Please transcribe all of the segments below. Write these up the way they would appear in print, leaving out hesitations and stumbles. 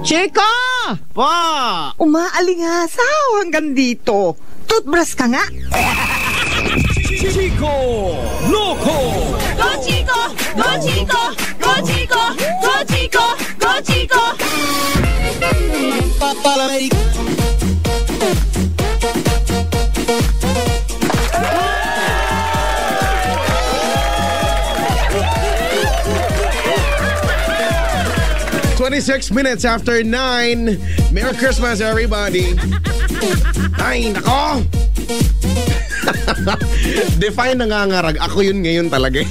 Chico! Pa! Umaalingasaw hanggang dito. Toothbrush ka nga. Chico Loco! Go Chico! Go Chico! Go Chico! Go Chico! Go Chico! Twenty-6 minutes after 9. Merry Christmas, everybody. Ay, nako! Define nangangarag. Ako yun ngayon talaga.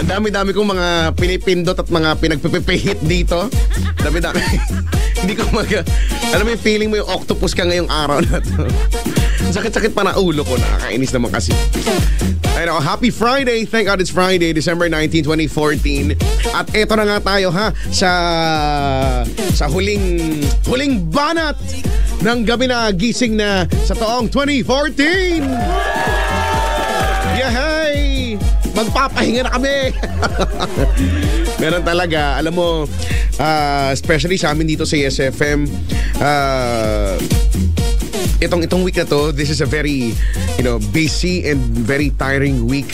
Ang dami-dami kong mga pinipindot at mga pinagpipihit dito. Dami-dami. Hindi ko alam mo yung feeling mo yung octopus ka ngayong araw na to. Sakit-sakit pa na ulo ko. Nakakainis naman kasi. Ay, nako, happy Friday. Thank God it's Friday, December 19, 2014. At eto na nga tayo sa huling banat ng gabi na gising na sa taong 2014. Yahay! Magpapahinga na kami. Meron talaga, alam mo, especially sa amin dito sa SFM, itong week na to, this is a very, busy and very tiring week.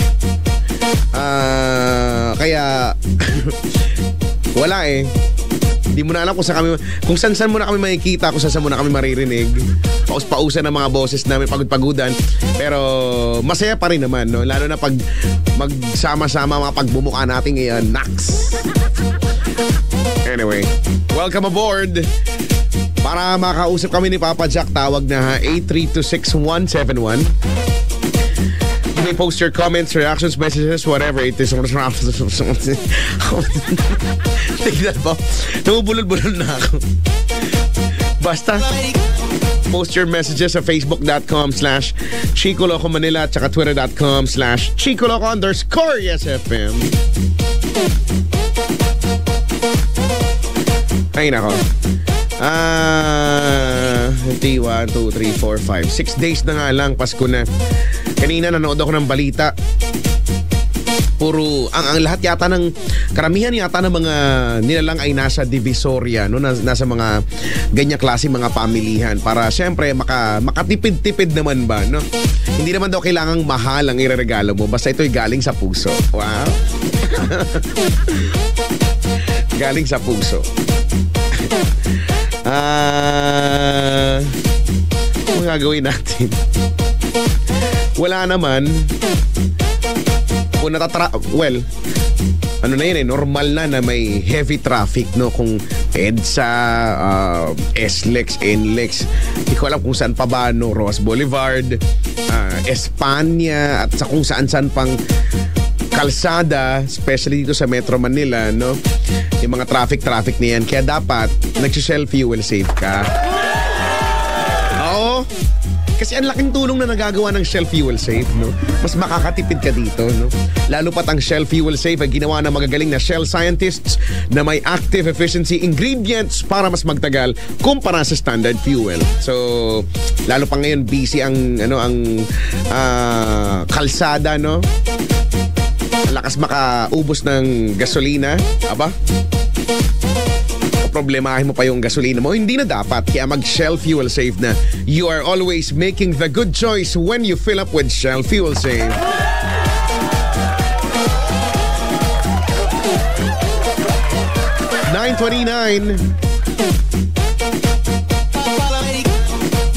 Kaya wala eh. Hindi mo na alam kung saan mo na kami makikita, kung saan mo na kami maririnig. Paus-pausan ng mga boses namin, pagod-pagudan. Pero masaya pa rin naman, no? Lalo na pag magsama-sama mga pagbumuka natin ngayon. Nax! Anyway, welcome aboard. Para makausap kami ni Papa Jack, tawag na 8326171. You may post your comments, reactions, messages, whatever it is. Tignan mo, namubulol-bulol na ako. Basta, post your messages sa facebook.com/Chico Loco Manila at saka twitter.com/Chico Loco_YesFM. Ay, nako. 1, 2, 3, 4, 5 6 days na nga lang, Pasko na. Kanina nanood ako ng balita. Puro, ang lahat yata karamihan yata ng mga nilalang ay nasa Divisoria, no? Nasa mga ganyang klase mga pamilihan para siyempre makatipid-tipid naman ba, no? Hindi naman daw kailangang mahal ang ireregalo mo, basta ito'y galing sa puso. Wow. Galing sa puso. Ano gagawin natin? Wala naman. Kung ano na yun normal na may heavy traffic, no? Kung EDSA, SLEX, NLEX, hindi ko alam kung saan pa ba, no? Ross Boulevard, Espanya, at sa kung saan-saan pang kalsada, especially dito sa Metro Manila, no? Yung mga traffic na yan. Kaya dapat nag-shell fuel save ka. Oo. Kasi ang laking tulong na nagagawa ng Shell Fuel Save, no? Mas makakatipid ka dito, no? Lalo pat ang Shell Fuel Save ay ginawa ng magagaling na Shell scientists na may active efficiency ingredients para mas magtagal kumpara sa standard fuel. So, lalo pa ngayon busy ang kalsada, no? Lakas makaubos ng gasolina. Aba? Problemahin mo pa yung gasolina mo, hindi na dapat. Kaya mag-Shell Fuel Save na. You are always making the good choice when you fill up with Shell Fuel Save. $9.29.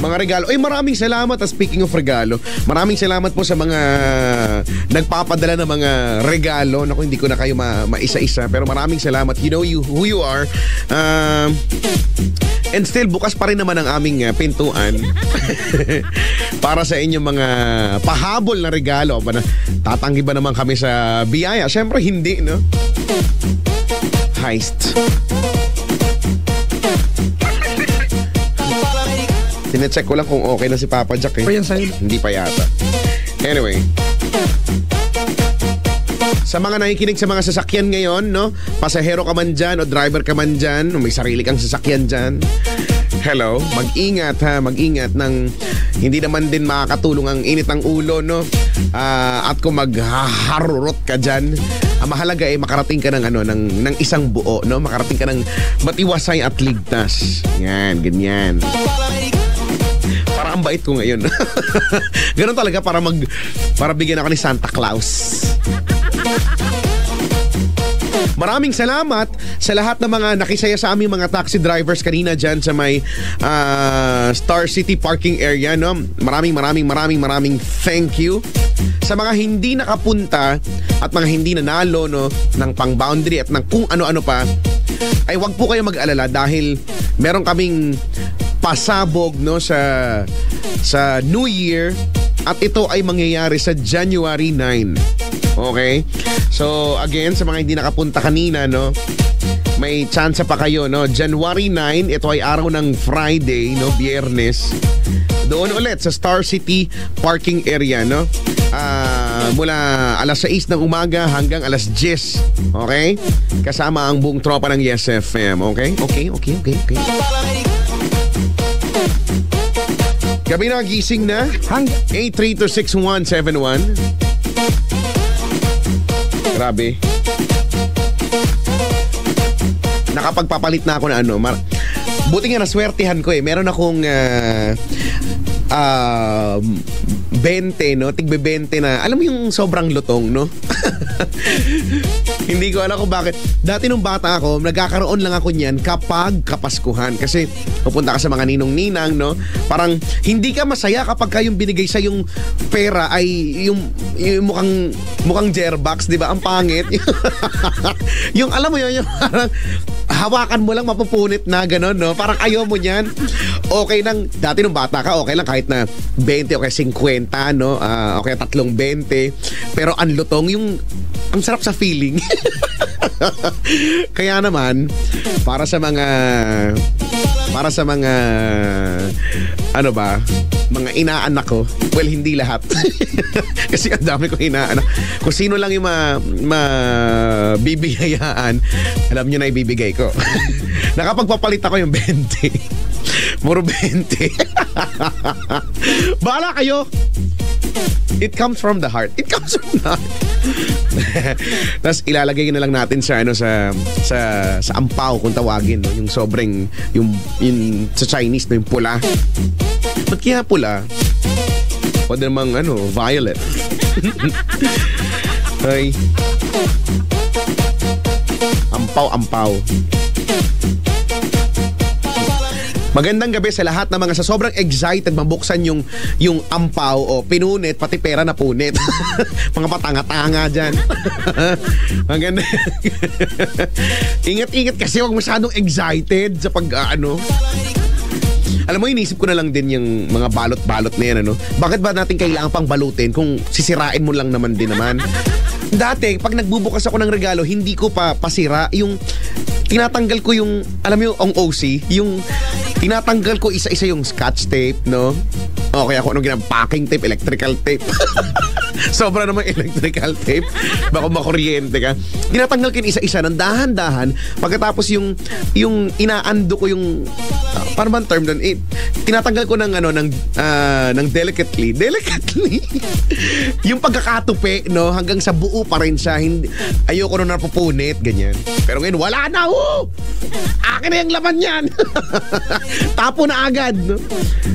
Mga regalo. Ay, maraming salamat. Speaking of regalo, maraming salamat po sa mga nagpapadala ng mga regalo. Naku, hindi ko na kayo maisa-isa. Pero maraming salamat. You know who you are. And still, bukas pa rin naman ang aming pintuan para sa inyong mga pahabol na regalo. Tatanggi ba naman kami sa biyaya? Siyempre, hindi, no? Heist. Sinecheck ko lang kung okay na si Papa Jack, eh. Hindi pa yata. Anyway. Sa mga nakikinig sa mga sasakyan ngayon, no? Pasahero ka man dyan o driver ka man dyan o may sarili kang sasakyan dyan. Hello, mag-ingat ha, mag-ingat ng hindi naman din makakatulong ang init ng ulo, no? At kung maghaharurot ka dyan, Ang mahalaga ay makarating ka ng ng isang buo, no? Makarating ka ng matiwasay at ligtas. Yan, ganyan. Para ang bait ko ngayon. Ganun talaga para bigyan ako ni Santa Claus. Maraming salamat sa lahat ng mga nakisaya sa aming mga taxi drivers kanina dyan sa may Star City parking area, no? Maraming thank you. Sa mga hindi nakapunta at mga hindi nanalo, no, ng pang-boundary at ng kung ano-ano pa, ay wag po kayo mag-alala dahil meron kaming pasabog, no, sa New Year at ito ay mangyayari sa January 9. Okay? So, again, sa mga hindi nakapunta kanina, no, may chance pa kayo, no? January 9, ito ay araw ng Friday, no, Biyernes. Doon ulit sa Star City parking area, no? Mula alas 6 ng umaga hanggang alas 10. Okay? Kasama ang buong tropa ng Yes FM. Okay? Okay. Gabi na gising na. 8326171. Grabe. Nakapagpapalit na ako na buti nga naswertihan ko eh. Meron akong 20, no? Tigbe 20 na. Alam mo yung sobrang lutong, no? Hindi ko alam kung bakit. Dati nung bata ako, nagkakaroon lang ako niyan kapag Kapaskuhan. Kasi pupunta ka sa mga ninong-ninang, no? Parang hindi ka masaya kapag yung binigay sa yung pera ay yung mukhang Jerbox, di ba? Ang pangit. Yung alam mo yun, yung parang hawakan mo lang mapupunit na gano'n, no? Parang ayaw mo niyan. Okay lang, dati nung bata ka, okay lang kahit na 20 o kaya 50, no? Okay, 3-20. Pero ang lutong, ang sarap sa feeling. Kaya naman, para sa mga mga inaanak ko, well, hindi lahat. Kasi ang dami ko inaanak. Kung sino lang yung mabibigayaan, alam nyo na ibibigay ko. Nakapagpapalit ako yung 20. Puro 20. Bahala kayo. It comes from the heart. It comes from the heart. Tapos ilalagay na lang natin sa sa ampaw kung tawagin, no? Yung sobrang yung sa Chinese, no, yung pula. Ba't kaya pula? O namang violet. Ay. Ampaw. Magandang gabi sa lahat ng mga sa sobrang excited mabuksan yung ampaw o pinunit, pati pera na punit. Mga patanga-tanga dyan. Maganda. Ingat-ingat kasi huwag masyadong excited sa Alam mo, inisip ko na lang din yung mga balot-balot na yan, Bakit ba natin kailangan pang balutin kung sisirain mo lang naman din naman? Dati, pag nagbubukas ako ng regalo, hindi ko pa pasira. Yung tinatanggal ko yung, alam mo yung OC, yung tinatanggal ko isa-isa yung scotch tape, no? O kaya ako packing tape, electrical tape. Sobra naman electrical tape. Baka makuryente ka. Tinatanggal ko yung isa-isa ng dahan-dahan. Pagkatapos yung inaando ko yung paano ba ang term doon? Tinatanggal ko ng delicately. Yung pagkakatupi, no? Hanggang sa buo pa rin siya. Ayoko na napupunit, ganyan. Pero ngayon, wala na, akin na yung laman yan. Tapo na agad, no?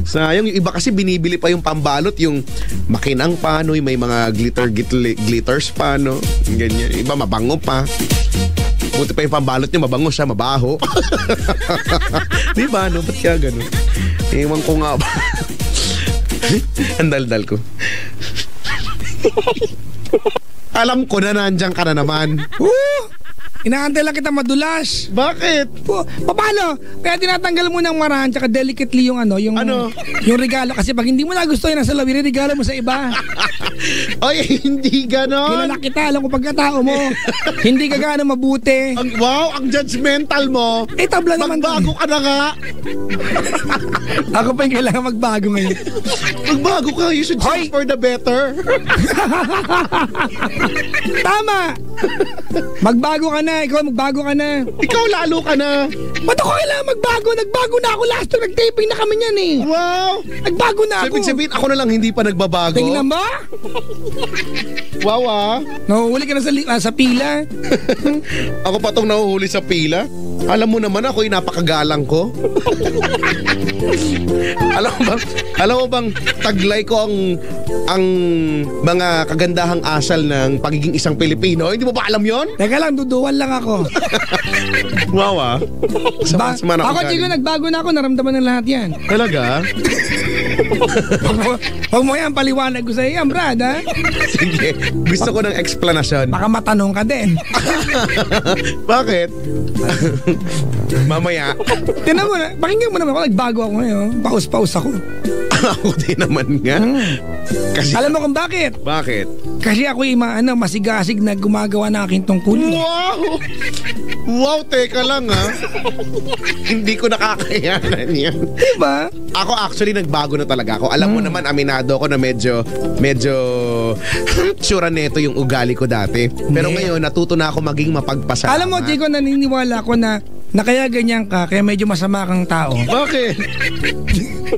Sayang, yung iba kasi binibili pa yung pambalot, yung makinang pa, no? Yung may mga glitters pa, no? Ganyan. Iba mabango pa. Buti pa yung pambalot nyo, mabango siya, mabaho. Di ba, no? Ba't kaya gano'n? Ewan ko nga ba? Ang daldal ko. Alam ko na nandiyan ka na naman. Inaantay lang kita madulas. Bakit? Paano? Kaya tinatanggal mo ng marahan tsaka delicately yung yung regalo. Kasi pag hindi mo nagustuhan nasa lawin, regalo mo sa iba. Ay, hindi ganon. Kilala kita, alam ko pagkatao mo. Hindi ka gano'n mabuti. Wow, ang judgmental mo. Tabla naman. Magbago ka na nga. Ako pa yung kailangan magbago ngayon. Magbago ka, you should change for the better. Tama. Magbago ka na. na, ikaw magbago ka na. Ikaw lalo ka na. Ba't ako kailangan magbago? Nagbago na ako last time, nag-taping na kami niyan eh. Wow. Nagbago na So, ako. ibig sabihin, ako na lang hindi pa nagbabago. Tingnan mo? Wow, Nahuhuli ka na sa pila. Ako pa tong nahuhuli sa pila. Alam mo naman ako, napakagalang ko. alam mo bang taglay ko ang mga kagandahang asal ng pagiging isang Pilipino? Hindi mo ba alam yon? Teka lang, duduwan lang ako. Wow, Sama na ako, Chico, nagbago na ako. Naramdaman ng lahat yan. Talaga? Huwag mo yan, paliwanag ko sa iyo, Brad, ha? Sige, gusto ko ng explanation. Baka matanong ka din. Bakit? Mamaya. Tinan mo na, pakinggan mo naman ako, nagbago ako ngayon. Paus-paus ako. Ako din naman nga. Kasi, alam mo kung bakit? Bakit? Kasi ako yung masigasig na gumagawa ng aking tungkulin. Wow! Wow, teka lang ha. Hindi ko nakakayanan yan. Diba? Ako actually nagbago na talaga ako. Alam mo naman, aminado ako na medyo tsura neto yung ugali ko dati. Pero ngayon, natuto na ako maging mapagpasalamat. Alam mo, Chico, naniniwala ako na kaya ganyan ka, kaya medyo masama kang tao. Bakit?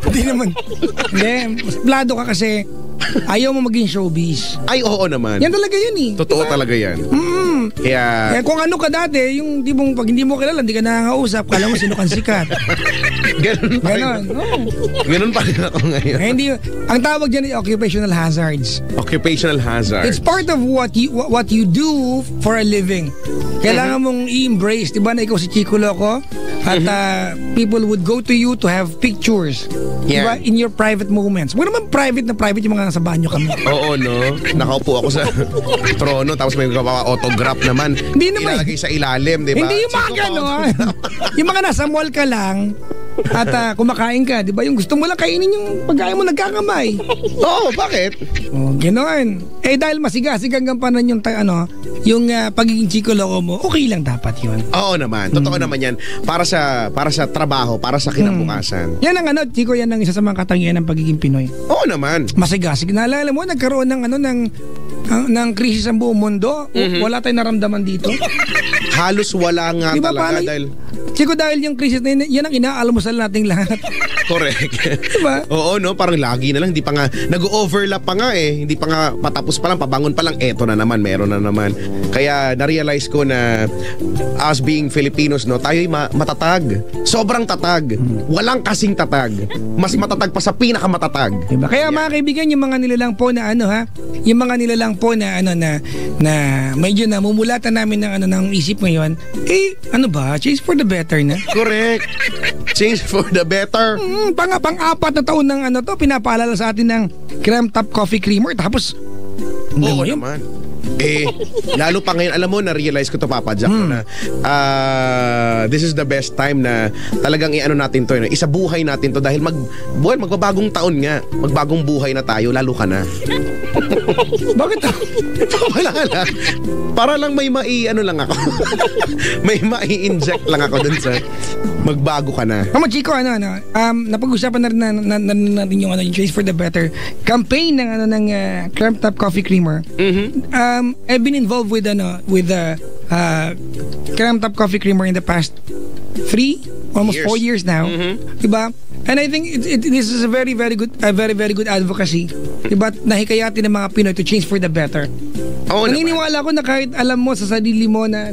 Hindi naman. Hindi, plado ka kasi ayaw mo maging showbiz. Ay, oo naman. Yan talaga yun eh. Totoo talaga yan. Kaya... Kung ano ka dati, yung tipong pag hindi mo kilala, hindi ka nakakausap, kala mo sino kang sikat. Ganun pa rin. Ganon. Ganun pa rin ako ngayon. Hindi, ang tawag dyan ay occupational hazards. Occupational hazard. It's part of what you do for a living. Kailangan mong i-embrace, di ba, na ikaw si Chico Loco? At people would go to you to have pictures. Di ba? In your private moments. Huwag naman private yung mga nasa banyo kami. Oo, no? Nakaupo ako sa trono tapos may autograph naman. Hindi naman. Ilalagay sa ilalim, di ba? Hindi yung mga gano'n. Yung mga nasa mall ka lang at kumakain ka, di ba? Yung gusto mo lang kainin yung pagkain mo nagkakamay. Oo, bakit? Oh, gano'n. Dahil masigasig hanggang panan yung pagiging Chico Loco mo, okay lang dapat yun. Oo naman. Totoo naman yan. Para sa trabaho, para sa kinabukasan. Yan ang Chico, yan ang isa sa mga katangian ng pagiging Pinoy. Oo naman. Masigasig. Naalala mo, nagkaroon ng krisis ang buong mundo. Wala tayong naramdaman dito. Halos wala nga diba, talaga Chico, dahil yung krisis na yan ang inaalmusal nating lahat. Correct. Diba? Oo, no? Parang lagi na lang. Hindi pa nga, nag-overlap pa nga eh. Hindi pa nga patapos pa lang, pabangon pa lang. Eto na naman, meron na naman. Kaya na-realize ko na us being Filipinos, no, tayo'y matatag. Sobrang tatag. Walang kasing tatag. Mas matatag pa sa pinakamatatag. Diba? Kaya mga kaibigan, yung mga nilalang po na yung mga nilalang po na na medyo namumulatan namin ng isip ngayon, change for the better na. Correct. Change for the better. Pang-apat na taon ng pinapaalala sa atin ng Creme Top Coffee Creamer. Tapos, oo naman. Lalo pa ngayon, alam mo, na-realize ko to, Papa Jack, na this is the best time na talagang natin to, isabuhay natin to dahil magbabagong taon nga, magbagong buhay na tayo, lalo ka na. Bakit? Wala lang. Para lang may lang ako. May mai-inject lang ako dun sa magbago ka na. Chico, napag-usapan na rin yung Change for the Better campaign ng Creme Top Coffee Creamer. I've been involved with Creme Top Coffee Creamer in the past 4 years now. Diba? And I think this is a very very good advocacy. Diba? Nahikayatin ng mga Pinoy to change for the better. Naniniwala ko na kahit alam mo sa sarili mo na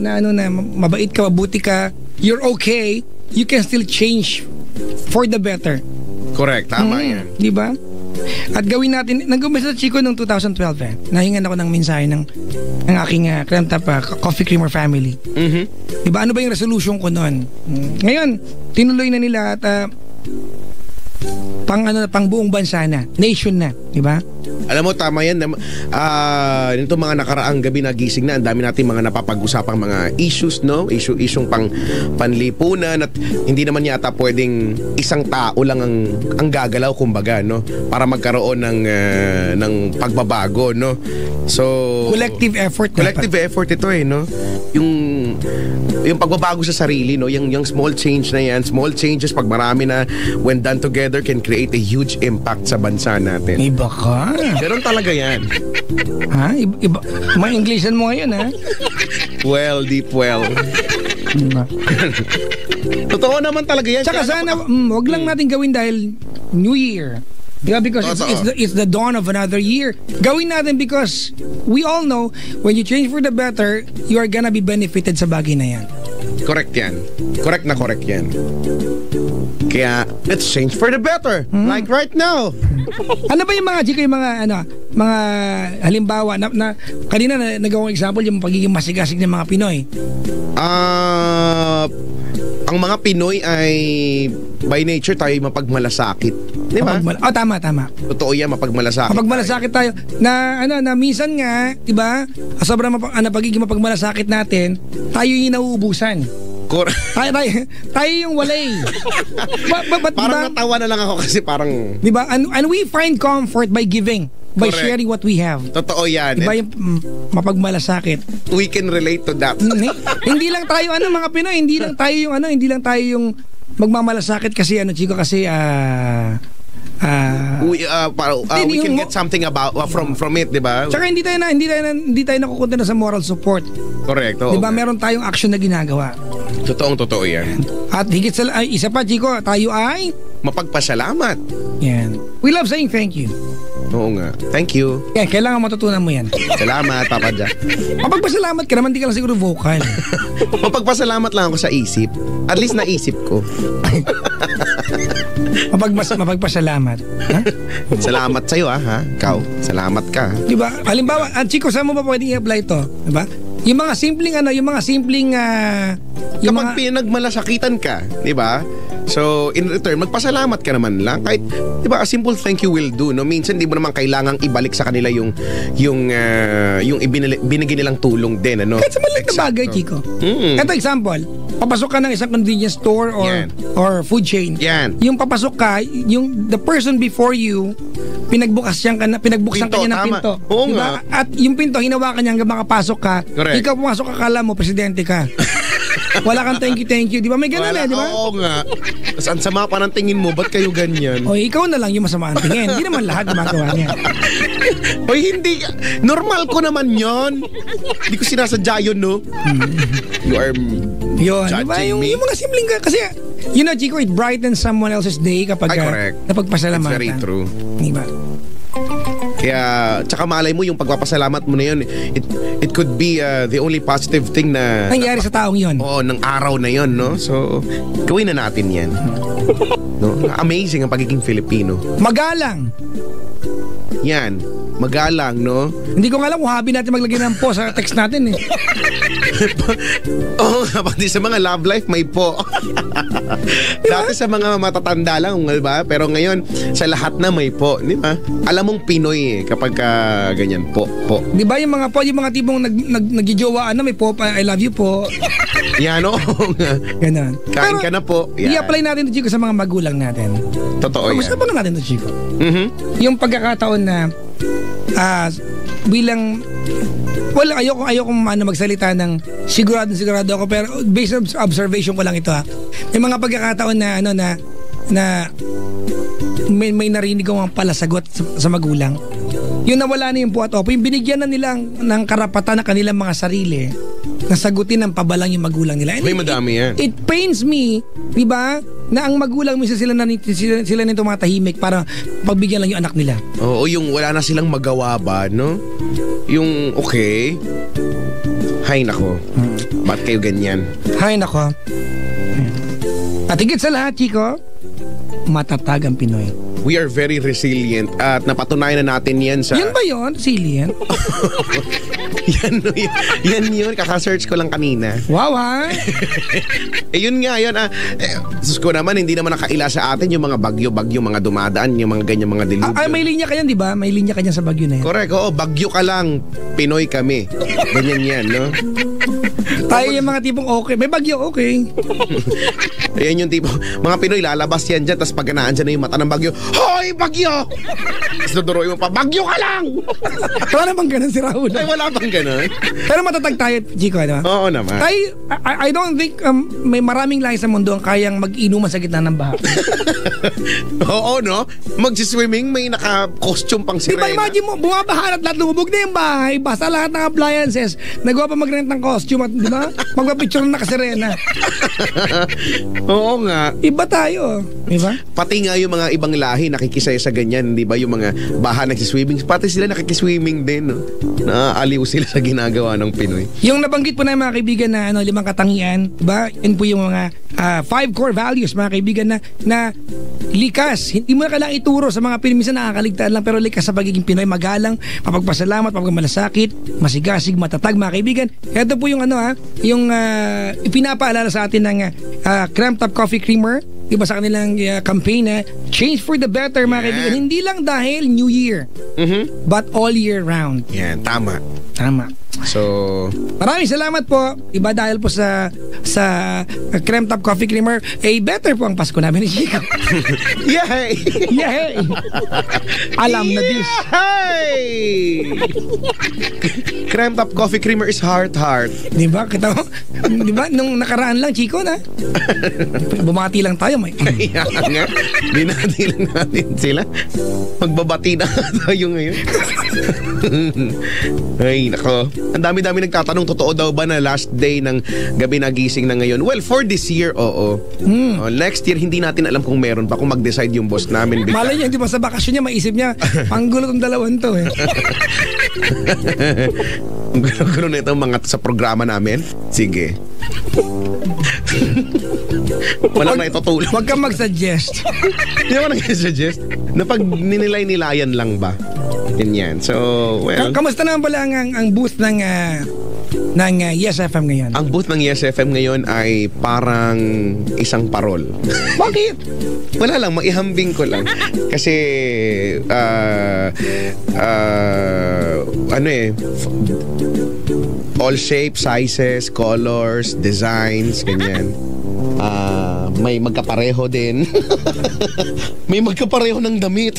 mabait ka, mabuti ka, you're okay, you can still change for the better. Correct, tama yan. Diba? At gawin natin, nag-umpisa sa Chico noong 2012 nahingan ako ng mensahe ng aking Creme Top Coffee Creamer family. Diba, ano ba yung resolution ko noon? Ngayon, tinuloy na nila at pang buong bansa na, nation na, diba? Alam mo, tama yan. Nito mga nakaraang gabi na gising na, ang dami natin mga napapag-usapang mga issues, no? Isyong panlipunan at hindi naman yata pwedeng isang tao lang ang gagalaw, kumbaga, no? Para magkaroon ng pagbabago, no? So, collective effort ito no? Yung yung pagbabago sa sarili, no? Yung small change na yan, small changes pag marami na, when done together, can create a huge impact sa bansa natin. Iba ka. Ganun talaga yan. Ha? Iba. Ma-Englishan mo ngayon, ha? Well, deep well. Diba? Totoo naman talaga yan. Tsaka Kaya sana, wag lang natin gawin dahil New Year. Diba? Because it's the dawn of another year. Gawin natin because we all know when you change for the better, you are gonna be benefited sa bagay na yan. Correct yan. Correct na correct yan. Kaya, let's change for the better. Like right now. Ano ba yung mga, Chico, yung mga halimbawa na kanina nagawang example yung pagiging masigasig ng mga Pinoy. Ang mga Pinoy ay by nature tayo mapagmalasakit. Di ba? Tama. Totoo yan, mapagmalasakit. Mapagmalasakit tayo. Na minsan nga, di ba? Sobrang pagiging mapagmalasakit natin, tayo yung nauubusan. Tayo yung walay. Parang natawa na lang ako kasi parang... Di ba? And we find comfort by giving. By Correct. sharing what we have. Totoo yan. Diba yung mapagmalasakit? We can relate to that. Hindi lang tayo mga Pinoy, hindi lang tayo yung magmamalasakit kasi Chico, kasi we can get something about from it, di ba? Tsaka hindi tayo nakukunta na sa moral support. Correct. Di ba? Meron tayong action na ginagawa. Totoo yan. At higit sa isa pa, Chico, tayo ay mapagpasalamat. yan. We love saying thank you. Oo nga. Thank you. Yan, kailangan matutunan mo yan. Salamat, Papa Jack. Mapagpasalamat ka naman, di ka lang siguro vocal. Mapagpasalamat lang ako sa isip. At least naisip ko. Mapagpasalamat. Ha? Salamat sa'yo, ha? Ikaw, salamat ka. Di ba? Halimbawa, Chico, saan mo ba pwedeng i-apply to? Di ba? Yung mga simpleng Kapag pinagmalasakitan ka, di ba? So, in return, magpasalamat ka naman lang. Kahit, di ba, a simple thank you will do, no? Minsan, di mo naman kailangang ibalik sa kanila yung binigay nilang tulong din, ano? Kahit sa maliit na bagay, Chico. Ito example, papasok ka ng isang convenience store or food chain. Yan. Yung papasok ka, the person before you, pinagbuksan ka niya ng pinto. Oo diba? nga. At yung pinto, hinawakan niya hanggang makapasok ka. Correct. Ikaw pumasok, akala mo, presidente ka. Wala kang thank you. Di ba? May ganun di ba? Oo nga. Tapos ang sama pa ng tingin mo, ba't kayo ganyan? O, ikaw na lang yung masama ang tingin. Hindi naman lahat gumagawa niya. Oy, hindi. Normal ko naman yon. Hindi ko sinasadya yun, no? You are Yun. Diba? judging Yung me. mga simpleng kasi, Chico, it brightens someone else's day kapag correct. napagpasalamatan. That's very true. Diba? Kaya, tsaka malay mo, yung pagpapasalamat mo na yun, it could be the only positive thing na... Nangyari sa taong yun. Oo, ng araw na yun, no? So, gawin na natin yan. No? Amazing ang pagiging Filipino. Magalang. Yan. Magalang, no? Hindi ko nga alam kung habi natin maglagay ng po sa text natin eh. Oo nga, pati sa mga love life may po. Dati sa mga matatanda lang, di ba? Pero ngayon, sa lahat na may po, di ba? Alam mong Pinoy kapag ganyan, po. Di ba yung mga tipong nagjijowa, may po, I love you po. Yan, oo nga. Ganon. Kain ka na po. Yan. I-apply natin ito, Chico, sa mga magulang natin. Totoo yan. Gusto pa natin ito, Chico. Mhm. Yung pagkakataon na bilang ayoko magsalita ng sigurado ako, pero based on observation ko lang ito may mga pagkakataon na na may narinig ko ang palasagot sa magulang, yung nawala na yung po at opo, yung binigyan na nilang ng karapatan na kanilang mga sarili na sagutin ng pabalang yung magulang nila. May madami yan. It pains me, di ba, na ang magulang minsan sila nito mga tahimik para pagbigyan lang yung anak nila. Oo, yung wala na silang magawa ba, no? Yung okay. Hay nako. Ba't kayo ganyan? Hay nako. At higit sa lahat, Chico, matatag ang Pinoy. We are very resilient at napatunayan na natin yan sa... Yan ba yun? Resilient? yan yun. Kaka-search ko lang kanina. Wow, ha? Yun nga, yun. Sus ko naman, hindi naman nakaila sa atin yung mga bagyo, mga dumadaan, yung mga ganyan, mga dilubyo. May linya ka yan, di ba? May linya ka yan sa bagyo na yan. Correct, oo. Bagyo ka lang. Pinoy kami. Ganyan yan, no? Tayo yung mga tipong okay. May bagyo, okay. Ayan yung tipo, mga Pinoy, lalabas yan dyan, tapos pag naandyan na yung mata ng bagyo, hoy, bagyo! Tapos duduroy mo pa, bagyo ka lang! Wala bang ganun si Raul? Ay, wala bang ganun? Pero matatag tayo, Chico, di ba? Oo naman. I don't think may maraming lahi sa mundo ang kayang mag-inuman sa gitna ng baha. Oo, no? Magsiswimming, may naka-costume pang Di ba sirena. imagine mo, bumabaha at lahat lumubog na yung bahay, basta lahat ng appliances, nagawa pa mag-rent ng costume at di ba? Magpapicture na nakasirena. Oo nga. Iba tayo, di ba? Pati nga yung mga ibang lahi nakikisaya sa ganyan, di ba? Yung mga baha nagsiswimming, pati sila nakikiswimming din, no? Naaaliw sila sa ginagawa ng Pinoy. Yung nabanggit po na mga kaibigan na 5 katangian, diba? Yan po yung mga 5 core values, mga kaibigan na likas. Hindi mo na kailangang ituro sa mga Pinoy. Minsan nakakaligtaan lang, pero likas sa pagiging Pinoy. Magalang, mapagpasalamat, mapagmalasakit, masigasig, matatag, mga kaibigan. Ito po yung yung ipinapaalala sa atin ng Cramped Up Coffee Creamer. Diba sa kanilang campaign na Change for the Better, mga kaibigan. Hindi lang dahil New Year, but all year round. Yan, tama. Tama. So, Maraming salamat po. Iba dahil po sa Cramped Up Coffee Creamer, better po ang Pasko namin ni Chico. yay! Yay! Alam na this. Yay! Cramped Up Coffee Creamer is heart. Di ba? Kita mo? Di ba? Nung nakaraan lang, Chico, na? Bumati lang tayo. Kaya nga, dinati lang natin sila. Magbabati na tayo ngayon. Ay, nako. Ang dami-dami nagtatanong, totoo daw ba na last day ng gabi nagising na ngayon? Well, for this year, oo. Next year, hindi natin alam kung meron pa, kung mag-decide yung boss namin. Malay niya, di ba sa bakasyon niya, maisip niya, panggulo tong dalawang to eh. Ang gulo-gulo na itong mga sa programa namin. Sige. Walang na itutulong. Huwag kang mag-suggest. Hindi ako nag-suggest na pag ninilay-nilayan lang ba? Ganyan. So, well. Kamusta naman pala ang booth ng Yes FM ngayon? Ang booth ng Yes FM ngayon ay parang isang parol. Bakit? Wala lang, maihambing ko lang. Kasi, all shapes, sizes, colors, designs, ganyan. May magkapareho din. May magkapareho ng damit.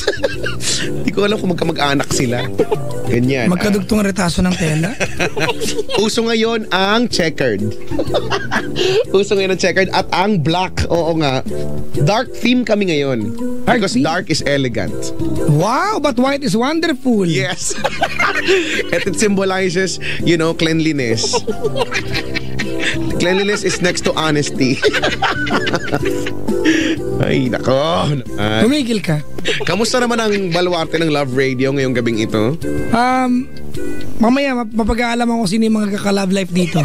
Hindi ko alam kung magkamag-anak sila. Ganyan. Magkadugtong retaso ng tela? Uso ngayon ang checkered. Uso ngayon ang checkered at ang black. Oo nga. Dark theme kami ngayon. Because dark is elegant. Wow, but white is wonderful. Yes. At it symbolizes, cleanliness. Cleanliness is next to honesty. Ay, nako. Tumigil ka. Kamusta naman ang baluarte ng Love Radio ngayong gabing ito? Mamaya, mapag-aalam ako sino yung mga kaka-love life dito.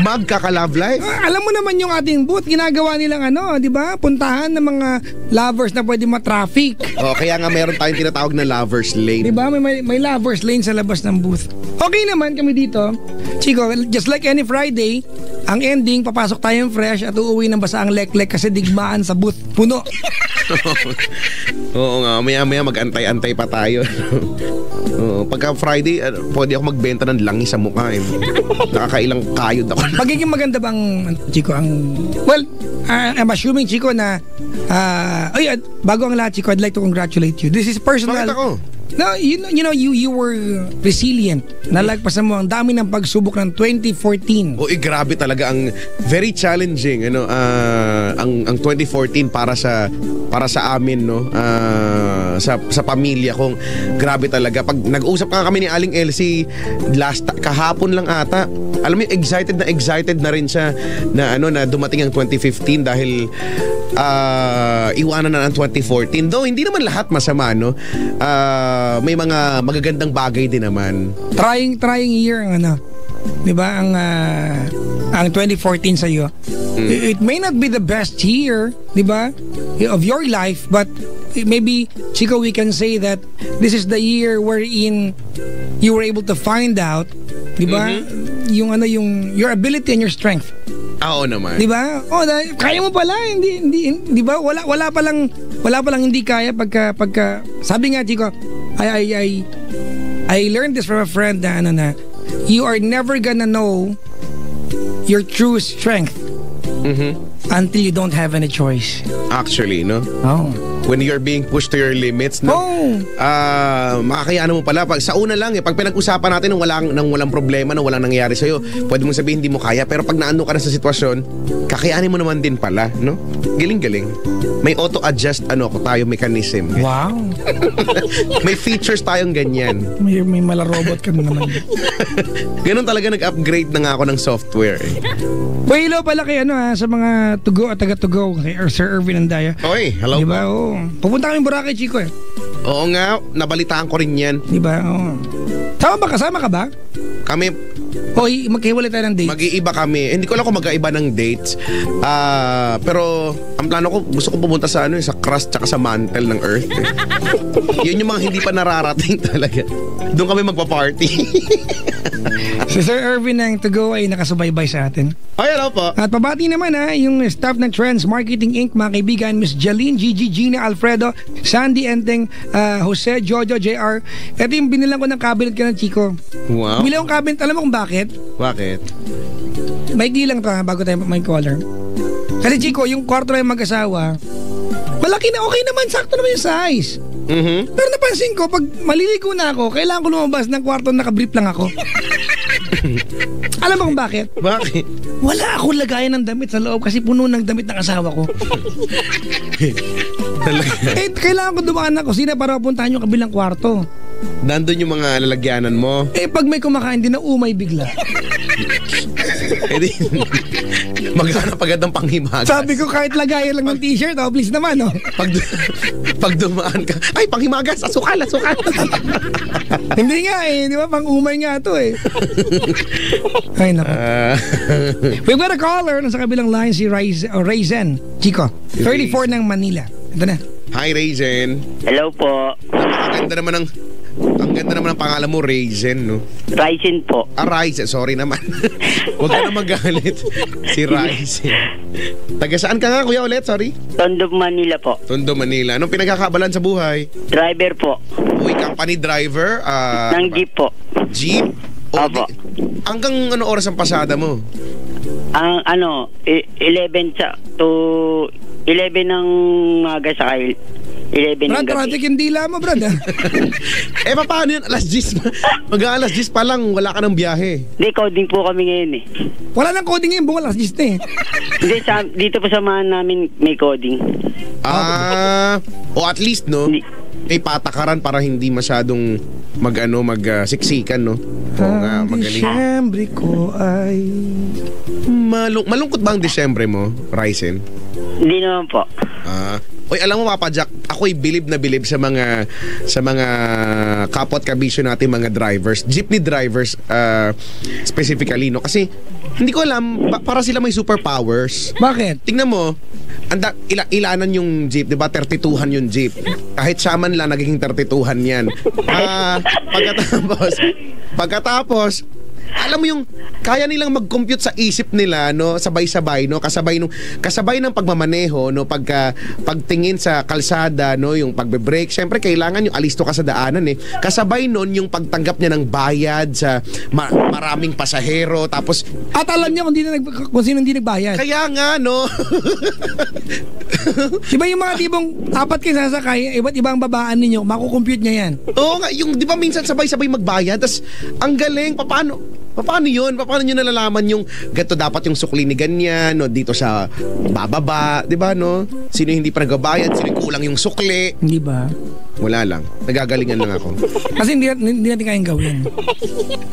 Magkaka-love life? Alam mo naman yung ating booth, ginagawa nilang di ba? Puntahan ng mga lovers na pwede ma-traffic. Kaya nga meron tayong tinatawag na lovers lane. Di ba? May lovers lane sa labas ng booth. Okay naman kami dito. Chico, just like any Friday, ang ending, papasok tayong fresh at uuwi ng basa ang lek-lek kasi digmaan sa booth. Puno. Oo nga, maya-maya mag-antay-antay pa tayo. Pagka Friday, pwede ako magbenta ng langis sa mukha. Nakakailang kayod ako. Pagiging maganda bang, Chico, well, I'm assuming, Chico, na bago ang lahat, Chico, I'd like to congratulate you. This is personal. Bakit ako? No, you were resilient. Nalagpasan mo ang dami ng pagsubok ng 2014. Grabe talaga ang very challenging ang 2014 para sa amin, no. Sa pamilya kong grabe talaga. Pag nag-usap kami ni Aling Elsie kahapon lang ata. Alam mo, excited na rin siya na dumating ang 2015 dahil iwanan na ang 2014. Though hindi naman lahat masama, no. May mga magagandang bagay din naman. Trying year ang 'di ba ang 2014 sa iyo. It may not be the best year, 'di ba, of your life, but maybe, Chico, we can say that this is the year wherein you were able to find out, 'di ba, yung your ability and your strength. Oo naman. 'Di ba? Kaya mo pala, hindi 'di ba? Wala pa lang hindi kaya pagka sabi nga, Chico, I learned this from a friend na you are never gonna know your true strength until you don't have any choice. Actually, no? Oh. When you're being pushed to your limits, no? Makakayanan mo pala. Sa una lang, pag pinag-usapan natin nang walang problema, nang walang nangyayari sa'yo, pwede mong sabihin hindi mo kaya. Pero pag naano ka na sa sitwasyon, kakayanin mo naman din pala, no? Galing-galing. May auto-adjust, tayo mechanism. Wow. May features tayong ganyan. May mala-robot ka na naman. Ganun talaga nag-upgrade na nga ako ng software. Well, hello pala kay sa mga tugo at taga-tugo, kay Sir Irvin Andaya. Oy, hello diba? po. Oo. Pupunta kami Boracay, Chico Oo nga, nabalitaan ko rin yan. Diba? Oo. Kasama ka ba? Kami, magkahiwalay tayo ng dates. mag-iiba kami. Hindi ko alam kung magkaiba ng dates. Pero ang plano ko, gusto ko pumunta sa sa crust tsaka sa mantle ng Earth. Yun yung mga hindi pa nararating talaga. Doon kami magpa-party. Si Sir Irvin ng To Go ay nakasubaybay sa atin. Ay, hello po. At pabati naman yung staff ng Trends Marketing Inc., mga kaibigan, Miss Jaline, Gigi, Gina, Alfredo, Sandy, Enteng, Jose, Jojo, JR. Ito yung binilang ko ng cabinet ka ng Chico. Wow. Binilang ko cabinet, alam mo kung bakit? Bakit? Maigli lang to bago tayo may caller. Kasi Chico, yung kwarto na yung mag-asawa, malaki na, okay naman, sakto naman yung size. Pero napansin ko, pag maliligo na ako, kailangan ko lumabas ng kwarto na nakabrief lang ako. Alam mo kung bakit? Bakit? Wala akong lagayan ng damit sa loob kasi puno ng damit ng asawa ko. Talaga? Kailangan ko dumaan na kusina para puntahan yung kabilang kwarto. Nandun yung mga lalagyanan mo. Pag may kumakain, di na umay bigla. Di, maghanap agad ng panghimagas. Sabi ko kahit lagayan lang ng t-shirt, please naman, Pag dumaan ka, ay, panghimagas, asukal. Hindi nga di ba? Pang umay nga to Ay, naku. We've got a caller nasa kabilang line, si Raizen Chico, 34 ng Manila. Ito na. Hi, Raizen. Hello po. Ang ganda naman ng pangalan mo, Raizen, no? Ryzen po. Raizen, sorry naman. Huwag ka na magalit. Si Raizen. Taga saan ka nga, kuya, ulit? Sorry? Tondo, Manila po. Tondo, Manila. Anong pinagkakabalan sa buhay? Driver po. Uy, company driver? Ng jeep po. Jeep? Opo. Hanggang ano oras ang pasada mo? Ang 11 to 11 ng maga sa 11 ng Brad, gabi. traffic yung dila mo, Brad. Paano yun? Alas 10. Mag-alas 10 pa lang, wala ka ng biyahe. Hindi, coding po kami ngayon Wala nang coding ngayon, bunga last gist Hindi, dito po samahan namin may coding. O at least, no? May patakaran para hindi masyadong magsiksikan, no? Oo nga, magaling. Disyembre ko ay... Malungkot ba ang Disyembre mo, Ryzen? Hindi naman po. Oy, alam mo, Papa Jack, ako'y bilib na bilib sa mga kapwa at kabisyo natin, mga drivers, jeepney drivers specifically, no? Kasi hindi ko alam, para sila may superpowers. Bakit? Tingnan mo, ilanan yung jeep, 'di ba? 32han yung jeep. Kahit siya man lang nagiging 32han 'yan. Pagkatapos alam mo yung kaya nilang mag-compute sa isip nila, no, sabay-sabay, no, kasabay ng pagmamaneho, no, pagtingin sa kalsada, no, yung pagbe-brake. Syempre kailangan yung alisto ka sa daanan Kasabay noon yung pagtanggap niya ng bayad sa maraming pasahero, tapos at alam niya kung sino hindi nagbayad. Kaya nga, no. Diba yung mga tipong apat kayo sasakay, iba't ibang babaan ninyo, makukompute niya yan. Oo nga, yung di ba minsan sabay-sabay magbayad, tas ang galing, paano yun? Paano nyo nalalaman yung ganito dapat yung sukli ni ganyan, no? Dito sa bababa, di ba, no? Sino hindi pa nagbabayad, sino yung kulang yung sukli. Hindi ba? Wala lang. Nagagalingan lang ako. Kasi hindi natin kayang gawin.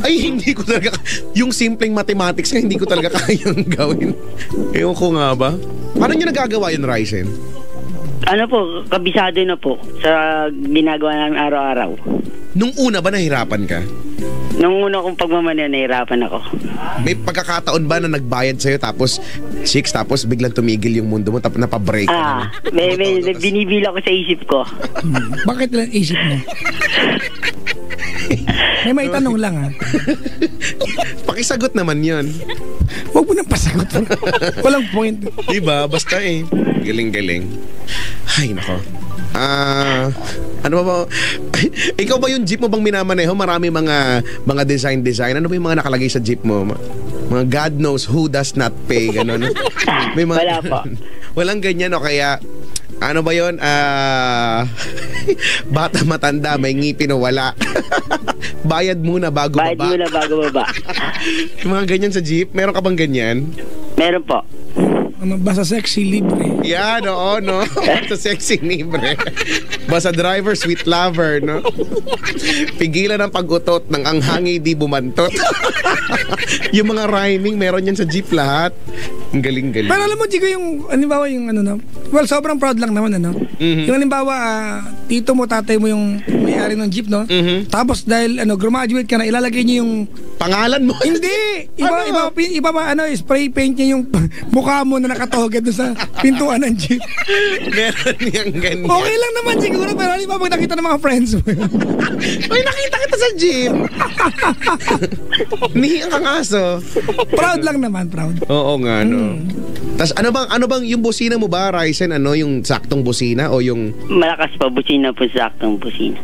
Ay, hindi ko talaga, yung simpleng mathematics nga, hindi ko talaga kayang gawin. Ewan ko nga ba? Paano nyo nagagawa yun, Ryzen? Ano po, kabisado na po sa ginagawa namin araw-araw. Nung una ba nahirapan ka? Nung una kong pagmamaneho, nahirapan ako. May pagkakataon ba na nagbayad sa'yo tapos biglang tumigil yung mundo mo tapos napabreak ka? May binibila ko sa isip ko. Bakit lang isip mo? May tanong lang Pakisagot naman yun. Huwag mo nang pasagot. Walang point. Diba? Basta galing-galing. Ay, nako. Ano ba? Ikaw ba yung jeep mo bang minamaneho? Marami mga design. Ano ba yung mga nakalagay sa jeep mo? Mga God knows who does not pay, gano'n. May mga, Wala po. Walang ganyan, o kaya, ano ba yun? Bata matanda, may ngipin o wala. Bayad muna bago Bayad baba. muna bago baba. Yung mga ganyan sa jeep, meron ka bang ganyan? Meron po. Ano, basta sexy, libre. Yan, oo, no? Sa sexy libre. Basta driver, sweet lover, no? Pigilan ang pag-utot ng ang hangi di bumantot. Yung mga rhyming, meron yan sa jeep lahat. Ang galing-galing. Pero alam mo, Chico, yung, halimbawa yung ano na, well, sobrang proud lang naman, ano? Mhm. Yung halimbawa, tito mo, tatay mo yung may-ari ng jeep, no? Mhm. Tapos dahil, graduate ka na, ilalagay niyo yung, Pangalan mo? hindi! Ano? Iba pa, spray paint niya yung mukha mo na nakatoget doon sa pintuan ng jeep. Meron yung ganyan. Okay lang naman siguro, pero halimbawa pag nakita ng mga friends mo yun. Ay, nakita kita sa jeep. Nihiyang kang aso. Proud lang naman, proud. Oo nga, no. Tas ano bang yung busina mo ba, Ryzen, yung saktong busina o yung Malakas pa, busina po, saktong busina.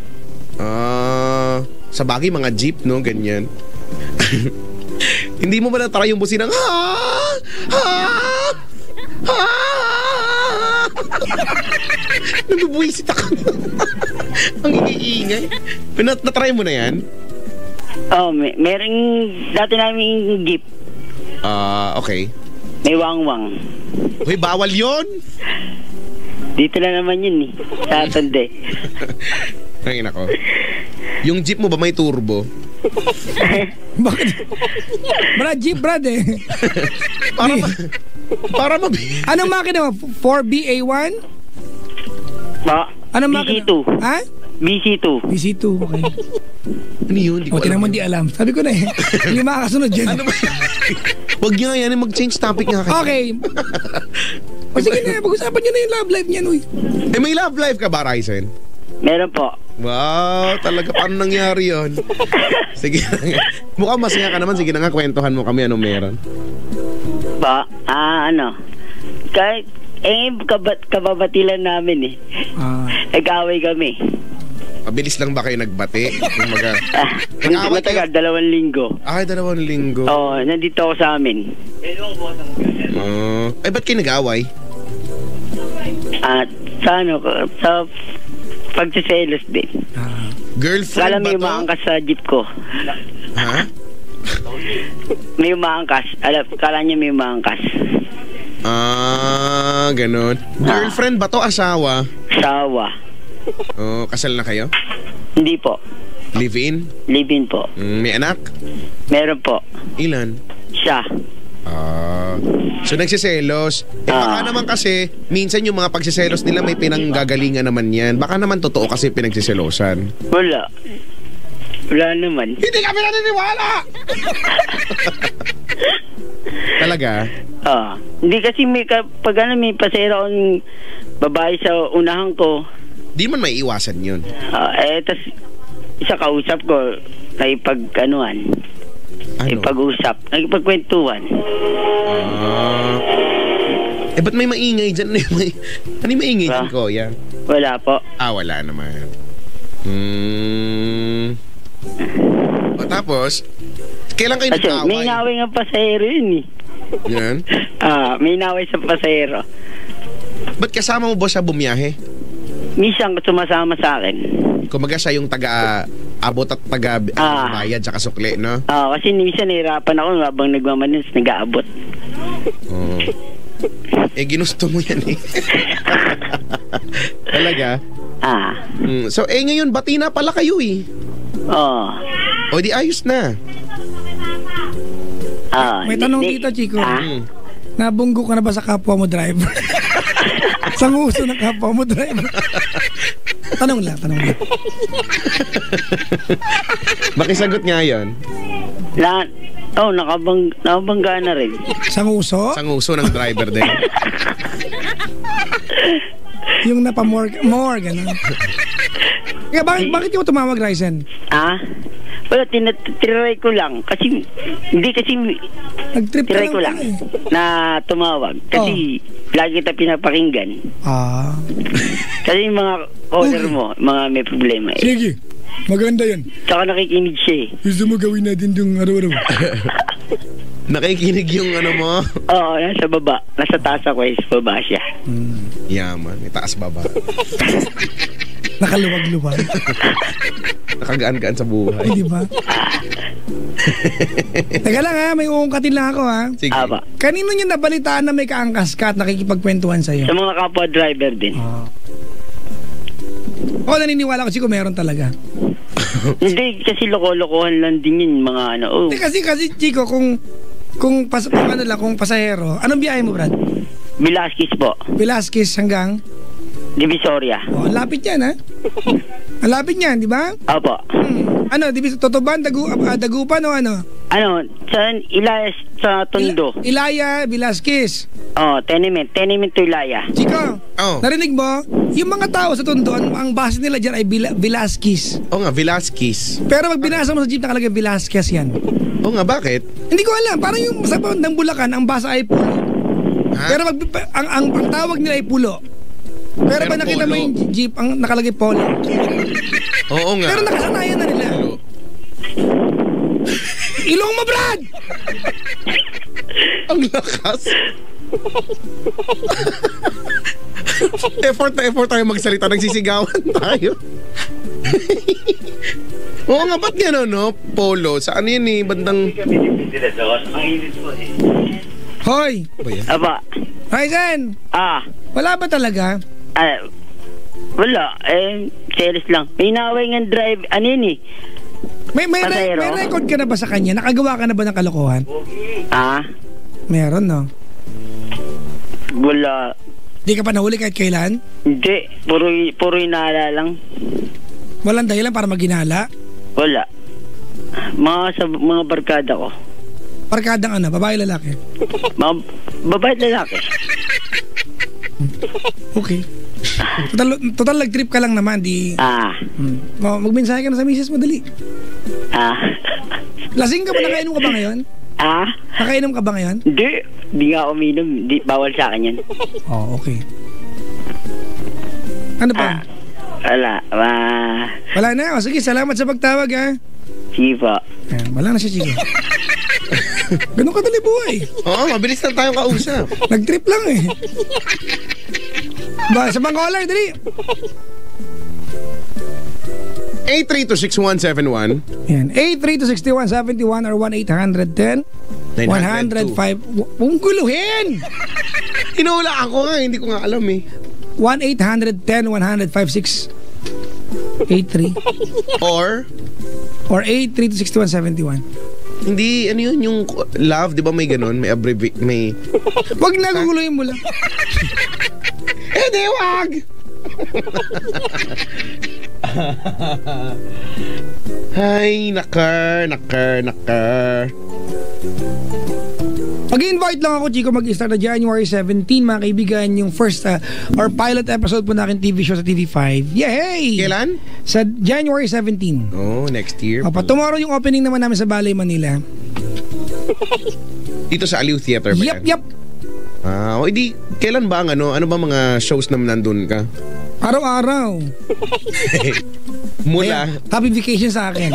sa bagay mga jeep, no, ganyan. Hindi mo ba na-try yung busina? Nabubuisit ako. Ang iingay. Na-try mo na yan? Oh, merong dati namin jeep. Okay. May wangwang. Uy, bawal yon. Dito na naman yun eh. Sa Tande. Ay, nako. Yung jeep mo ba may turbo? Bakit? Brad, jeep, Brad eh. Para Anong makina mo? 4BA1? Anong makina? BC2. Ha? BC2. BC2, okay. Ano yun? Di ko O, tinan mo, alam. di alam. Sabi ko na eh. Hindi makakasunod dyan. Ano ba? Wag niya yan, mag-change topic nga kayo. Okay. O sige na, pag-usapan niyo na yung love life niyan, uy. Eh, may love life ka ba, Ryzen? Meron po. Wow, talaga, paano nangyari yun? Sige na nga. Mukhang masaya ka naman. Sige na nga, kwentuhan mo kami anong meron. Kahit, kababatilan namin eh. Nag-away kami. Mabilis lang ba kayo nagbati? Matagal, 2 linggo. Ay, 2 linggo. Oo, nandito ako sa amin. Ay, ba't kayo nag-away? At sa pagsiselos din. Girlfriend Kala ba may to? umaangkas sa jeep ko. Ha? May umaangkas. Kala niya may umaangkas. Ganun. Girlfriend ba to? Asawa? Sawa. Kasal na kayo? Hindi po. Live-in? Live-in po. May anak? Meron po. Ilan? Siya. So nagsiselos. Baka naman kasi minsan yung mga pagsiselos nila may pinanggagalingan naman yan. Baka naman totoo kasi pinagsiselosan. Wala. Wala naman. Hindi kami naniniwala! Talaga? Hindi kasi pag may pasero akong babae sa unahan ko. Di man may iwasan yun. Tas isa kausap ko nakipag-anuhan. Nakipag-usap. Nakipagkwentuhan. Ba't may maingay dyan? Ano yung maingay dyan, Kuya? Wala po. Wala naman. Tapos, kailan kayo Kasi nag-away? may naway ng pasahero yun eh. Yan? May naway sa pasahero. Ba't kasama mo ba siya bumiyahe? Minsan sumasama sa akin. Kumaga siya yung taga-abot at taga-bayad sa kasukli, no? Kasi minsan nahirapan ako habang nagmamanis, nag-aabot. Ginusto mo yan eh. Talaga? So, ngayon, bati na pala kayo eh. O di ayos na. May tanong dito, Chico. Nabunggo ka na ba sa kapwa mo driver? Sa nguso ng kapwa mo driver? Tanong lang. Makisagot nga yun. Nakabangga na rin. Sa nguso? Sa nguso ng driver din. Yung napamore, gano'n. Kaya bakit yung tumawag, Ryzen? Wala, tiniray ko lang. Kasi, nag-trip ka tiray lang ko lang na tumawag. Kasi, lagi kita pinapakinggan. Kasi yung mga caller mo, mga may problema eh. Sige, maganda yan. Tsaka nakikinig siya eh. Gusto mo gawin natin yung araw-araw? Nakikinig yung ano mo. Oo, nasa baba. Nasa taas ako eh. Sa baba siya. Yaman, itaas baba. Nakaluwag-luwag. Nakagaan-gaan sa buhay. Di ba? Teka lang ha, may uungkatin lang ako ha. Sige. Aba. Kanino niyo nabalitaan na may kaangkas ka at nakikipagkwentuhan sa'yo? Sa mga kapwa driver din. Oo, naniniwala ko siguro meron talaga. Hindi, kasi loko-lokohan lang din yun, mga ano. Oh. Kasi Chico, kung pasahero, anong biyahe mo, Brad? Velasquez po. Velasquez hanggang? Divisoria. Oh, ang lapit yan ha. Ang lapit yan, di ba? Opo. Ano, Totoban, Dagupan o ano? Ano, sa Ilaya, sa Tondo. Ilaya, Velasquez. Oh, tenement to Ilaya. Chico, narinig mo? Yung mga tao sa Tondo, ang base nila dyan ay Velasquez. Oo nga, Velasquez. Pero pag binasa mo sa jeep, nakalagay Velasquez yan. Oo nga, bakit? Hindi ko alam, parang yung sa ng Bulacan, ang basa ay pulo. Pero ang tawag nila ay pulo. Pero ba nakita mo yung jeep, ang nakalagay polo? Oo nga. Pero nakasanayan na nila. Ilong mo, Brad! Ang lakas. effort tayo magsalita. Nagsisigawan tayo. Oo nga, ba't gano'n, no? Polo. Saan yun eh? Bandang... Hoy! Aba. Ryzen! Wala ba talaga? Wala. Serious lang. May naway ng drive, ano yun eh. May record ka na ba sa kanya? Nakagawa ka na ba ng kalokohan? Meron, no? Wala. Di ka pa nahuli kahit kailan? Hindi. Puro inala lang. Walang dahilan para maginala? Wala. Mga barkada ko. Barkadang ano? Babae, lalaki? Babae, lalaki. Okay. Total nag-trip ka lang naman, di... Magmensahe ka na sa misis mo, dali. Lasing ka ba? Nakainom ka ba ngayon? Nakainom ka ba ngayon? Hindi nga uminom. Bawal sa akin yan. Okay. Ano pa? Wala. Wala na. Sige, salamat sa pagtawag ha. Sige po. Wala na siya, Chico. Ganun kadali buhay. Oo, mabilis lang tayong kausap. Nag-trip lang eh. Sa mga caller, dali. 8326171. Yan. 8326171 or 1-800-10-105. Huwag guluhin! Hinuhulaan ko nga, hindi ko nga alam eh. 1-800-10-105-683. Or 8326171. Hindi, ano yun, yung love, di ba may ganun? May may... Wag na, guguluhin mo lang. Hindi, wag! Ay, nakar. Mag-invite lang ako, Chico, mag-start na January 17, mga kaibigan, yung first or pilot episode po natin TV show sa TV5. Yay! Kailan? Sa January 17. Oh, next year. Tomorrow yung opening naman namin sa Balay, Manila. Dito sa Aliw Theater ba yan? Yep. Hindi, kailan ba ang ano ba mga shows na nandun ka? Araw-araw. Mula. Happy vacation sa akin.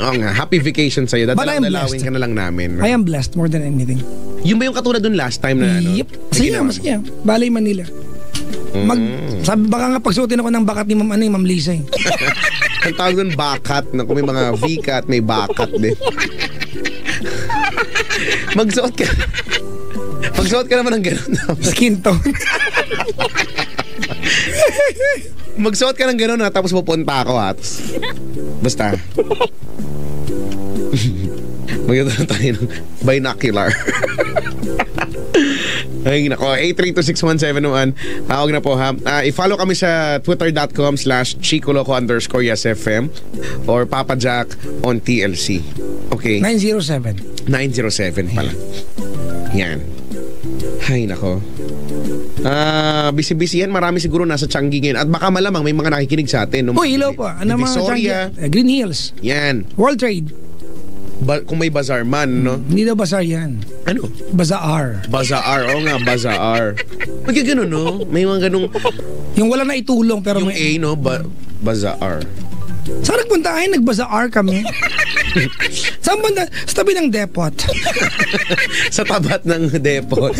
Oo nga, happy vacation sa'yo. Dadalawin ka na lang namin. I am blessed more than anything. Yung ba yung katulad dun last time na ano? Yep. Masaya. Balay, Manila. Sabi baka nga pagsuotin ako ng bakat ni Ma'am Lisa eh. Ang tawag dun bakat. Kung may mga V-cut, may bakat din. Magsuot ka naman ng gano'n. Skin tone. Magsuot ka ng gano'n tapos pupunta ako ha. Basta. Magkita tayo ng binocular. Ay nako, 8326171. Tawag na po ha. I-follow kami sa twitter.com/chicoloco_yesfm or Papa Jack on TLC. Okay. 907 pala. Yan. Ay nako. Busy-busy yan. Marami siguro nasa Changi ngayon. At baka malamang may mga nakikinig sa atin. Hello po. Ano mga Changi? Green Hills. Yan. World Trade. Kung may bazaar man, no? Hindi daw bazaar yan. Ano? Bazaar. Oo nga, bazaar. Pagka gano'n, no? May mga ganung... Yung wala na itulong pero yung may... A, no? Bazaar. Saan nagpunta kayo? Nag-bazaar kami. Saan banda? Sa tabi ng depot. Sa tabat ng depot.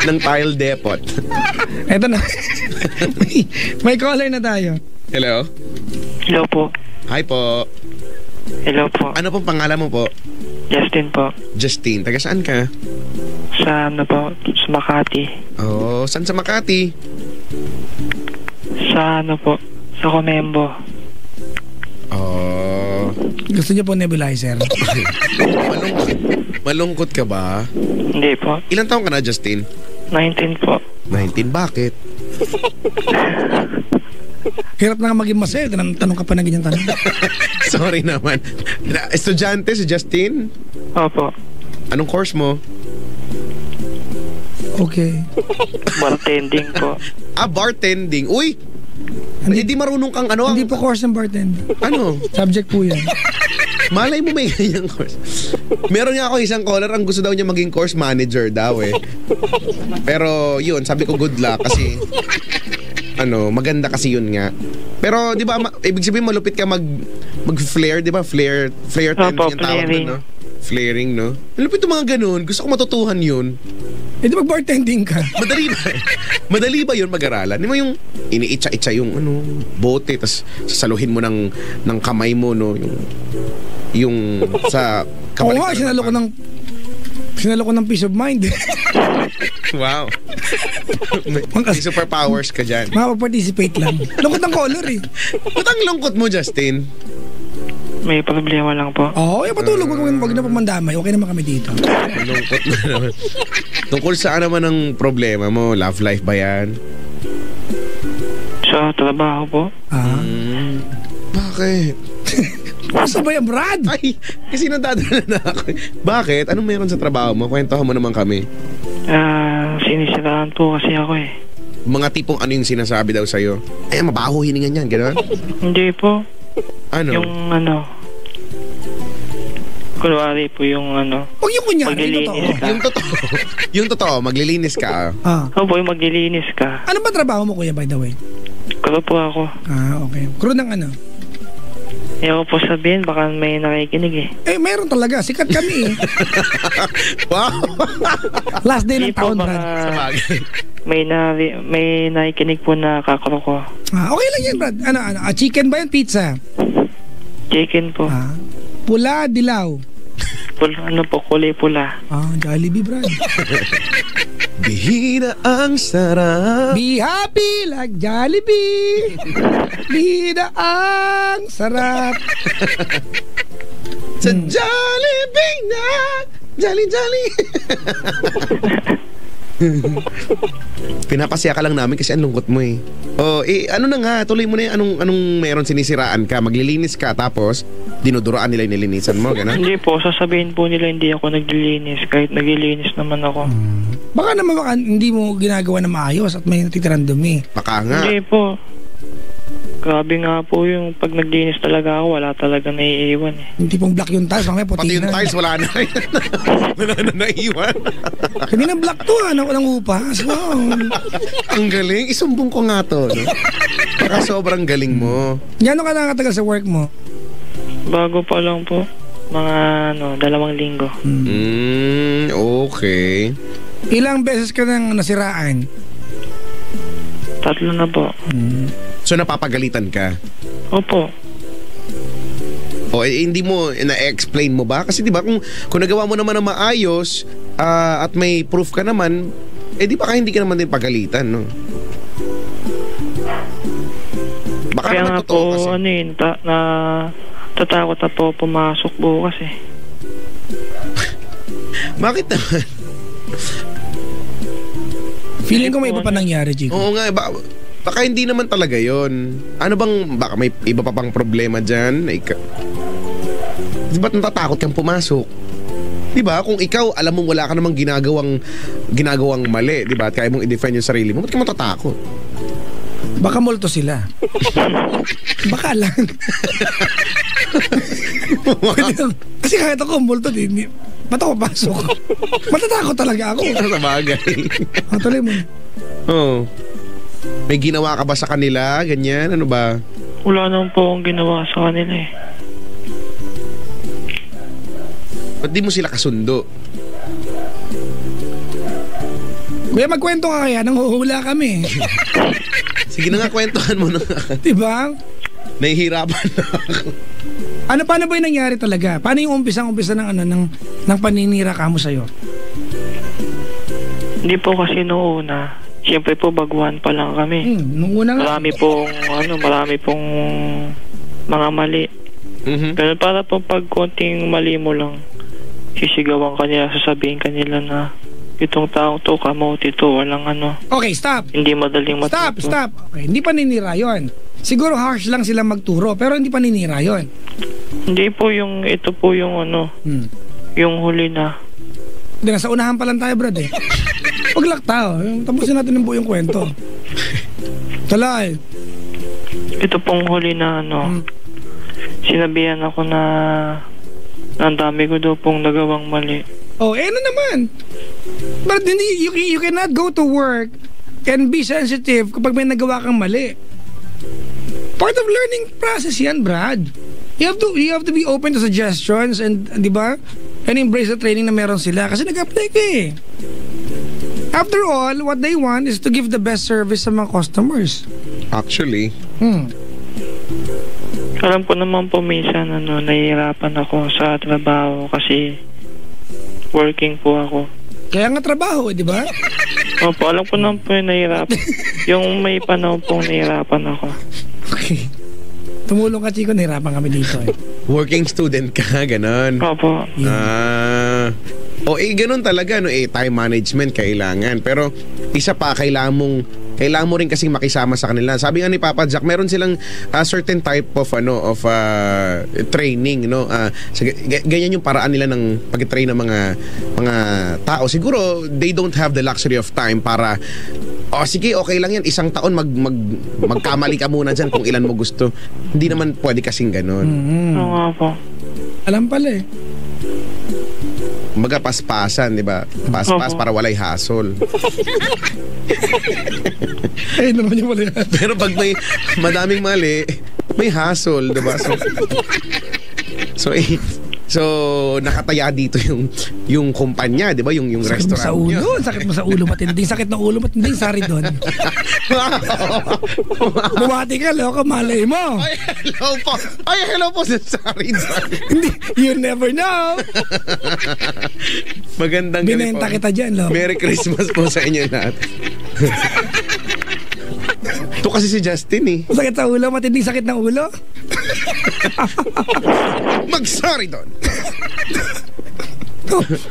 Ng tile depot. Eto na. May caller na tayo. Hello? Hello po. Hi po. Hello po. Ano pong pangalan mo po? Justin po. Justin. Taga saan ka? Sa ano po? Sa Makati. Oh, saan sa Makati? Sa ano po? Sa Comembo. Oh. Gusto niyo po nebulizer? Malungkot ka ba? Hindi po. Ilan taong ka na, Justin? 19 po. 19. Bakit? Hirap na nga maging masaya. Tanong ka pa na ganyan tanong. Sorry naman. Estudyante si Justin? Opo. Anong course mo? Okay. Bartending po. Bartending. Uy! Hindi marunong kang ano? Hindi po course ng bartender. Ano? Subject po yan. Malay mo may ganyang course. Meron nga ako isang caller, ang gusto daw niya maging course manager daw eh. Pero yun, sabi ko good luck kasi maganda kasi yun nga. Pero di ba ibig sabihin malupit ka mag-flare, di ba? Flare tending yung tawag doon, no? Flaring, no? Malupit yung mga ganun. Gusto ko matutuhan yun. Di mag-bartending ka? Madali ba yun mag-aralan? Di mo yung iniitsa-itsa yung bote, tas sasaluhin mo ng kamay mo, no? Yung sa Oo nga, sinalo ko ng peace of mind. Wow. May superpowers ka dyan. Makapag-participate lang. Lungkot ng color eh. Ba't ang lungkot mo, Justin? May problema lang po. Oo, patulog. Huwag na pamandamay. Okay naman kami dito. Lungkot mo naman. Tungkol saan naman ang problema mo? Love life ba yan? Sa trabaho po. Bakit? Asa ba yan, Brad? Ay, kasi nadadala na ako. Bakit? Anong meron sa trabaho mo? Kwentuhan mo naman kami. Sinisiraan po kasi ako eh. Mga tipong ano yung sinasabi daw sa'yo? Ay, mabaho hiningan yan, gano'n? Hindi po. Ano? Yung kunwari po yung Huwag yung kunyari, maglilinis ka. Yung totoo, maglilinis ka. Opo, yung maglilinis ka. Ano ba trabaho mo, kuya, by the way? Crew po ako. Okay. Crew ng ano? Ayaw ko po sabihin, baka may nakikinig eh. Meron talaga. Sikat kami eh. Wow! Last day ng taon, Brad. May nakikinig po na kakro ko. Okay lang yan, Brad. Chicken ba yan? Pizza? Chicken po. Pula, dilaw. Kulay pula. Jollibee, Brad. Bihira ang sarap. Be happy like Jollibee. Bihira ang sarap. Sa Jollibee na. Jolly. Pinapasya ka lang namin kasi ang lungkot mo eh. Ano na nga, tuloy mo na yung anong meron sinisiraan ka, maglilinis ka tapos dinuduraan nila yung nilinisan mo, gano'n? Hindi po, sasabihin po nila hindi ako naglilinis kahit naglilinis naman ako. Baka hindi mo ginagawa na maayos at may natitirang dumi. Baka nga. Hindi po. Grabe nga po yung pag naglinis talaga ako, wala talaga naiiwan eh. Yung tipong black yung tiles, mamaya puti na. Pati yung tiles, wala na. Wala na naiwan. Kanina black to, ng upas. Wow. Ang galing. Isumbong ko nga to. No? Baka sobrang galing mo. Gano'n ka nakatagal sa work mo? Bago pa lang po. Mga 2 linggo. Okay. Ilang beses ka nang nasiraan? 3 na po. So napapagalitan ka? Opo. Hindi mo na-explain mo ba? Kasi di ba kung nagawa mo naman na maayos at may proof ka naman, di ba hindi ka naman din pagalitan, no? Baka Kaya naman nga totoo po, kasi. tatakot na po pumasok bukas eh. Bakit naman? Feeling ko may iba pa nangyari, Chico. Oo nga, baka hindi naman talaga yon. Ano bang, baka may iba pa pang problema dyan? Di ba't natatakot kang pumasok? Di ba? Kung ikaw, alam mong wala ka namang ginagawang mali, di ba? At kaya mong i-defend yung sarili mo, ba't ka matatakot? Baka multo sila. Baka lang. Kasi kahit ako multo din, ba't ako pasok? Matatakot talaga ako. Sa bagay. Tuloy mo. May ginawa ka ba sa kanila? Ganyan? Ano ba? Wala naman po akong ginawa sa kanila eh. Ba't di mo sila kasundo? Kuya, magkwento ka kaya, nang huhula kami. Sige na nga, kwentuhan mo na. Diba? Nahihirapan na ako. Paano ba yung nangyari talaga? Paano yung umpisa ng paninira ka mo sa'yo? Hindi po kasi noong una. Siyempre po, baguhan pa lang kami. Nung una nga. Marami pong mga mali. Pero para po pag konting mali mo lang, sisigawan kanila, sasabihin kanila na itong taong to, kamote to, walang Okay, stop. Hindi madaling matuto. Stop. Okay, hindi paninira yun. Siguro harsh lang silang magturo, pero hindi paninira yun. Hindi po ito po yung yung huli na. Hindi, nasa unahan pa lang tayo, brad eh. Huwag laktaw. Tapusin natin ng buong kwento. Tala eh. Ito pong huli na sinabihan ako na ang dami ko daw pong nagawang mali. Oh, ano naman? But you cannot go to work and be sensitive kapag may nagawa kang mali. Part of learning process yan, Brad. You have to be open to suggestions and, di ba? And embrace the training na meron sila kasi nag-apply ka eh. After all, what they want is to give the best service sa mga customers. Actually. Alam ko naman po minsan nahihirapan ako sa trabaho kasi working po ako. Kaya nga trabaho, di ba? Opo, alam ko naman po yung nahihirapan. Yung may panahon pong nahihirapan ako. Okay. Tumulong ka, Chico, nahirapan kami dito eh. Working student ka, ganon. Opo. Ganun talaga, time management kailangan. Pero isa pa, kailangan mo rin kasing makisama sa kanila. Sabi nga ni Papa Jack, meron silang certain type of training, no? Ganyan yung paraan nila ng pag-train ng mga tao. Siguro they don't have the luxury of time para sige, okay lang yan. Isang taon magkamali ka muna dyan kung ilan mo gusto. Hindi naman pwede kasing ganun. Oo nga po. Alam pala eh. Magapaspasan, di ba? Paspas para walay hasol. Eh, naman yung wala. Pero pag may madaming mali, may hasol, di ba? So nakataya dito yung kumpanya, di ba? Yung sakit restaurant. Sakit mo sa ulo, matinding sakit ng ulo, matinding sari doon. Bumati ka, loko, malay mo. Hello po sa sari. Hindi, you never know. Magandang binenta kita dyan, loko. Merry Christmas po sa inyo lahat. Ito kasi si Justin eh. Sakit sa ulo, matinding sakit ng ulo. Mag-sorry doon.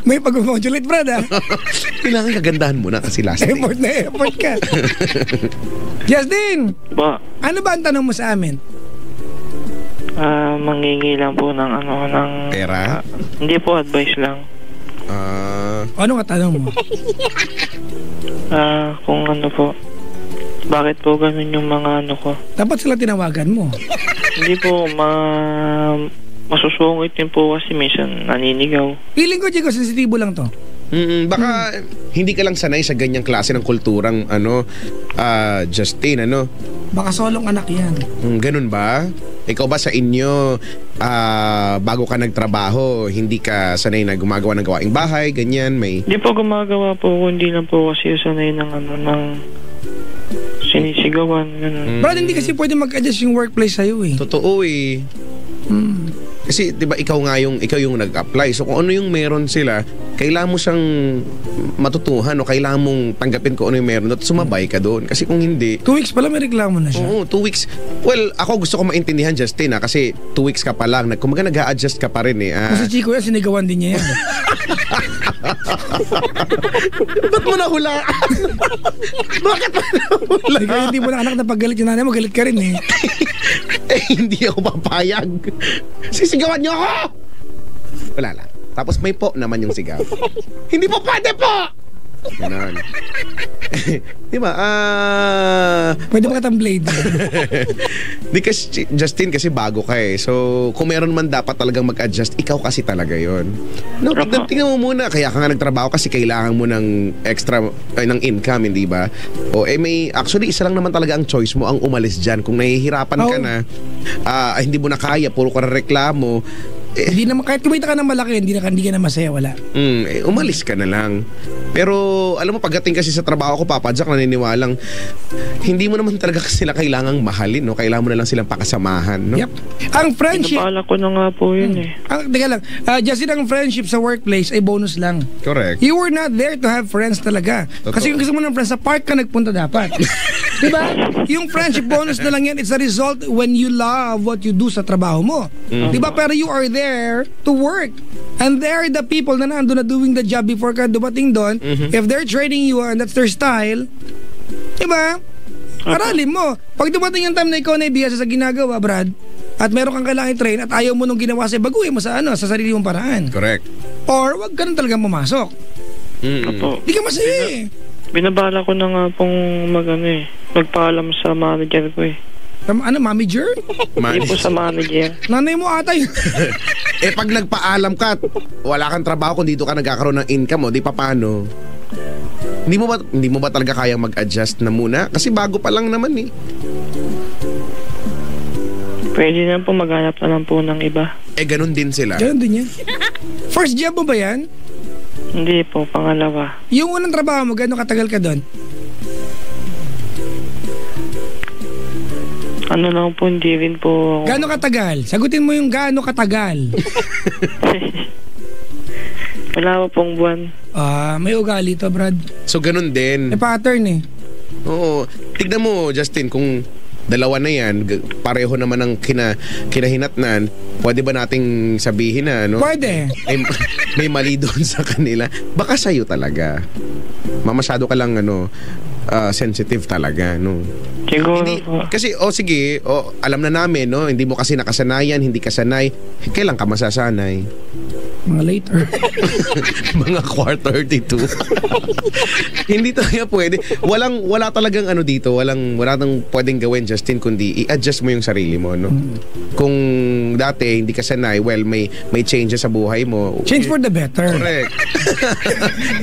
May pag-modulate, Brad, ha? Kailangan kagandahan mo na kasi last day. Effort ka. Justin! Ba? Ano ba ang tanong mo sa amin? Mangingi lang po ng pera? Hindi po, advice lang. Ano ka tanong mo? Kung po, bakit po ganun yung mga ko? Dapat sila tinawagan mo. Hindi po, masusungit din po kasi minsan naninigaw. Feeling ko, Chico, sensitibo lang to. Baka hindi ka lang sanay sa ganyang klase ng kulturang Justin, Baka solong anak yan. Ganun ba? Ikaw ba sa inyo, bago ka nagtrabaho, hindi ka sanay na gumagawa ng gawaing bahay, ganyan, may... Hindi po gumagawa po, hindi lang po kasi sanay ng sinisigawan, gano'n. Brad, hindi kasi pwede mag-adjust yung workplace sa'yo eh. Totoo eh. Kasi 'di ba ikaw yung nag-apply. So kung ano yung meron sila, kailangan mo siyang matutuhan o kailangan mong tanggapin kung ano yung meron at sumabay ka doon. Kasi kung hindi, 2 weeks pala may reklamo na siya. Oo, 2 weeks. Well, ako gusto ko maintindihan, Justin, kasi 2 weeks ka pa lang. Kumaga nag-a-adjust ka pa rin eh. Kasi Chico yan, sinigawan din niya yan. Ba't mo nahulaan? Bakit mo nahulaan? Kaya hindi mo na anak na paggalit yung nanay mo, galit ka rin eh. Hindi ako papayag. Sisigawan niyo ako! Wala lang. Tapos may po naman yung sigaw. Hindi po pwede po! Ganon. Diba? Pwede ba katang blade? Di kasi, Justin, kasi bago ka eh. So, kung meron man dapat talagang mag-adjust, ikaw kasi talaga yon. No, tingnan mo muna. Kaya ka nga nagtrabaho kasi kailangan mo ng extra, ng income, hindi ba? Actually, isa lang naman talaga ang choice mo, ang umalis dyan. Kung nahihirapan ka na, hindi mo na kaya, puro ka na reklamo, Hindi naman, kahit kumita ka ng malaki, hindi ka na masaya, wala. Umalis ka na lang. Pero alam mo, pagdating kasi sa trabaho ko, Papa Jack, naniniwalang hindi mo naman talaga sila kailangang mahalin, no? Kailangan mo na lang silang pakasamahan, no? Yep. Ang friendship... Pinapala ko na nga po yun Teka lang, Justin, ang friendship sa workplace ay bonus lang. Correct. You were not there to have friends talaga. Totoo. Kasi kung gusto mo ng friends, sa park ka nagpunta dapat. Diba? Yung friendship bonus na lang yan, it's a result when you love what you do sa trabaho mo. Diba? Pero you are there to work. And they're the people na nandun na doing the job before ka dumating doon. If they're training you and that's their style, diba? Aralin mo. Pag dumating yung time na ikaw na ibiyasa sa ginagawa, Brad, at meron kang kailangan i-train at ayaw mo nung ginawa sa'yo, baguhin mo sa sarili mong paraan. Correct. Or wag ka nang talagang pumasok. Di ka masaya Binabala ko na nga pong magpaalam sa manager ko Manager? Hindi po sa manager. Nanay mo ata yun. Pag nagpaalam ka at wala kang trabaho kung dito ka nagkakaroon ng income, di pa paano? Hindi mo ba talaga kayang mag-adjust na muna? Kasi bago pa lang naman Pwede na po maghanap na lang po ng iba. Ganun din sila. Ganun din yan. First job mo ba yan? Hindi po, pangalawa. Yung unang trabaho mo, gano'ng katagal ka doon? Ano lang po, hindi rin po. Gano'ng katagal? Sagutin mo yung gano'ng katagal. Wala po pong buwan. May ugali to, Brad. So ganun din. May pattern Oo. Tignan mo, Justin, kung dalawa na yan, pareho naman ang kinahinatnan, pwede ba nating sabihin na, no? Pwede. May mali doon sa kanila. Baka sa'yo talaga. Masyado ka lang, sensitive talaga, no? Siguro kasi, sige, alam na namin, no? Hindi mo kasi nakasanayan, hindi ka sanay. Kailan ka masasanay? Mga later. Mga quarter 32. Hindi talaga pwede. Wala talagang dito. Walang pwedeng gawin, Justin, kundi i-adjust mo yung sarili mo, no? Kung dati hindi ka sanay, may changes sa buhay mo. Change for the better. Correct.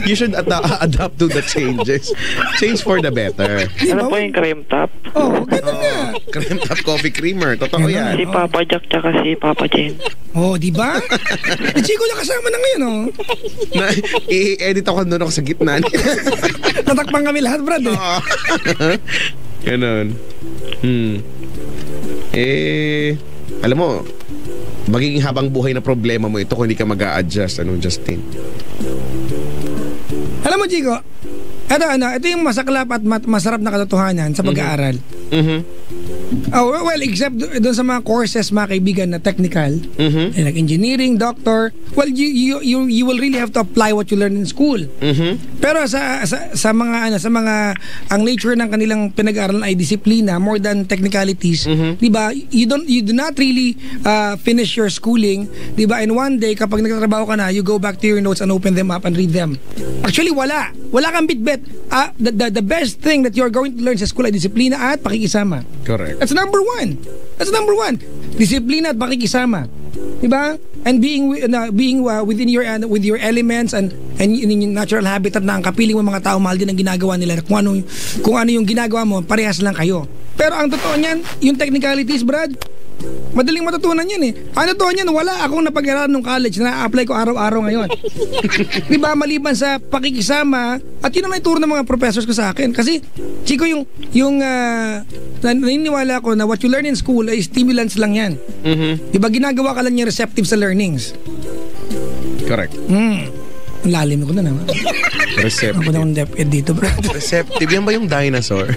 You should adapt to the changes. Change for the better. Ano po yung cream top? Ganun nga. Cream top coffee creamer. Totoo yan. Si Papa Jack tsaka si Papa Jen. Di ba? Chico na kasama na ngayon, I-edit ako doon ako sa gitna. Tatakpan kami lahat, Brad. Ganon. Alam mo, magiging habang buhay na problema mo ito kung hindi ka mag-a-adjust, Justin. Alam mo, Chico, ito yung masaklap at masarap na katotohanan sa pag-aaral. Well, except doon sa mga courses, mga kaibigan, na technical, like engineering, doctor, well, you will really have to apply what you learn in school. Pero sa mga ang nature ng kanilang pinag-aaral ay disiplina more than technicalities, di ba? You do not really finish your schooling, di ba? And one day kapag nagtatrabaho ka na, you go back to your notes and open them up and read them. Actually, wala kang bit-bit. The best thing that you're going to learn sa school ay disiplina at pakikisama. Correct. That's number one. Disiplina at pakikisama. Diba? And being within your elements and in your natural habitat na ang kapiling mo mga tao, mahal din ang ginagawa nila. Kung ano yung ginagawa mo, parehas lang kayo. Pero ang totoo niyan, yung technicalities, Brad, madaling matutunan yan Ang totoo niyan, wala akong napag-aralan nung college na na-apply ko araw-araw ngayon. Diba? Maliban sa pakikisama, at yun ang ituro ng mga professors ko sa akin. Kasi, Chico, yung naniniwala ko na what you learn in school ay stimulants lang yan. Diba? Ginagawa ka lang yung receptive sa learnings. Correct. Lalim ko na naman. Receptive. Ako na akong DepEd dito, bro. Receptive. Yan ba yung dinosaur?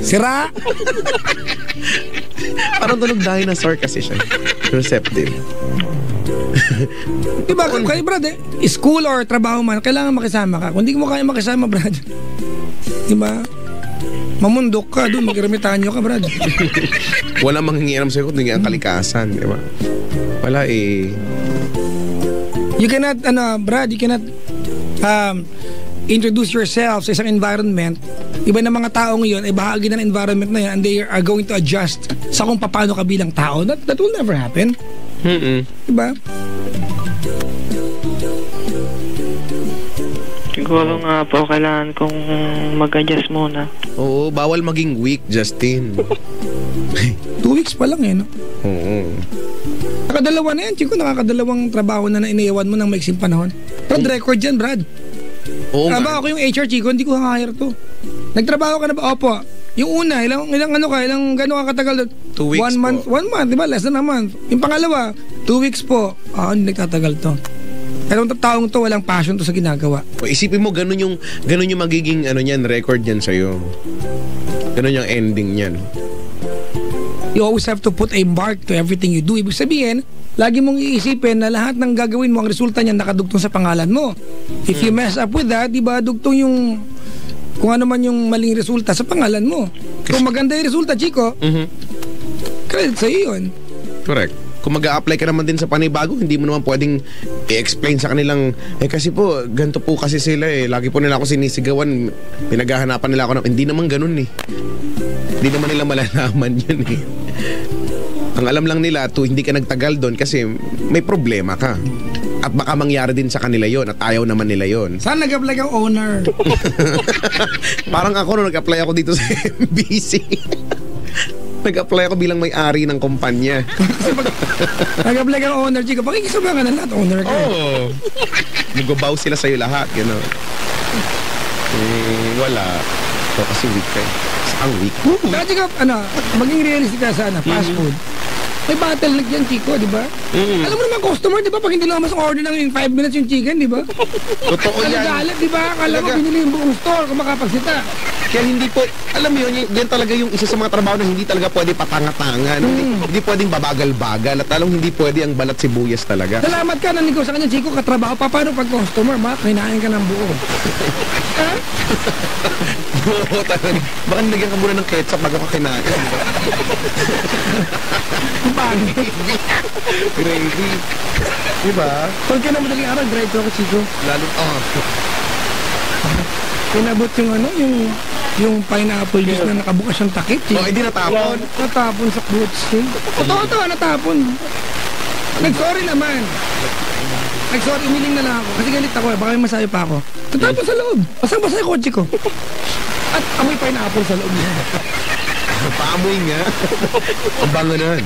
Sira! Parang tunog dinosaur kasi siya. Receptive. Diba, kaya brad, school or trabaho man, kailangan makisama ka. Kung hindi mo kaya makisama, brad, diba, mamundok ka doon, mag-ermitanyo ka, brad. Wala manghingialam sa'yo kung hindi ang kalikasan, diba? Wala You cannot, Brad, you cannot introduce yourself sa isang environment. Iba na mga tao ngayon ay bahagi ng environment na yan and they are going to adjust sa kung paano ka bilang tao. That will never happen. Diba? Siguro nga po, kailangan kong mag-adjust muna. Oo, bawal maging weak, Justin. 2 weeks pa lang eh, no? Oo. Nakadalawa na yan, Chico. Nakakadalawang trabaho na iniiwan mo ng maiksing panahon. Brad, record yan, Brad. Oo nga. Ako yung HR, Chico, hindi ko hire to. Nagtrabaho ka na ba? Opo. Yung una, ilang gano'n ka katagal doon? 2 weeks 1 month, po. 1 month, di ba? Less than a month. Yung pangalawa, 2 weeks po. Hindi nagtatagal to. Pero ang taong to, walang passion to sa ginagawa. O, isipin mo, ganun yung magiging record niyan sa'yo. Ganun yung ending niyan. You always have to put a mark to everything you do. Ibig sabihin, lagi mong iisipin na lahat ng gagawin mo, ang resulta niyan nakadugtong sa pangalan mo. If you mess up with that, di ba, dugtong yung kung ano man yung maling resulta sa pangalan mo. Kung maganda yung resulta, Chico, credit sa'yo yun. Correct. Kung mag-a-apply ka naman din sa panibago, hindi mo naman pwedeng i-explain sa kanilang, kasi po, ganito po kasi sila lagi po nila ako sinisigawan, pinaghahanapan nila ako hindi naman ganun Hindi naman nila malalaman yun Ang alam lang nila, hindi ka nagtagal doon kasi may problema ka. At baka mangyari din sa kanila yon at ayaw naman nila yon. Saan nag-apply kang owner? Parang ako nung nag-apply ako dito sa MBC. Nag-apply ako bilang may-ari ng kumpanya. Nag-apply kang owner, Chico. Pakikisama ka na lahat, owner ka. Oo. Nag-bow sila sa'yo lahat, gano'n. Wala. So, kasi weak ka ang weak. Kaya, Chico, maging realistic ka sa fast food. May bottleneck yan, Chico, di ba? Alam mo naman, customer, di ba? Pag hindi lumabas ang order ng 5 minutes yung chicken, di ba? Totoo yan. Nagalit, di ba? Akala mo binili yung buong store kung makapagsita. Kaya hindi po, alam mo yun, yan talaga yung isa sa mga trabaho na hindi talaga pwede patanga-tanga. Hindi pwedeng babagal-bagal at talong hindi pwede ang balat sibuyas talaga. Salamat ka, nanigaw sa kanya, Chico, katrabaho pa. Paano pag customer, kinain ka ng buo? Oo, talaga. Baka nilagyan ka muna ng ketchup bago ka kinain. Gravy. Diba? Pag ka na madaling araw, drive-thru ako, Chico. Lalo, Pinabot yung pineapple juice na nakabukas yung takip. hindi natapon. Natapon sa butsin. Totoo, natapon. Nag-sorry naman. Nag-sorry, umiling na lang ako. Kasi galit ako baka may masayo pa ako. Natapon sa loob. Basang-basa yung kotse ko. At amoy pineapple sa loob niya. Paamoy nga. Ang bango nun.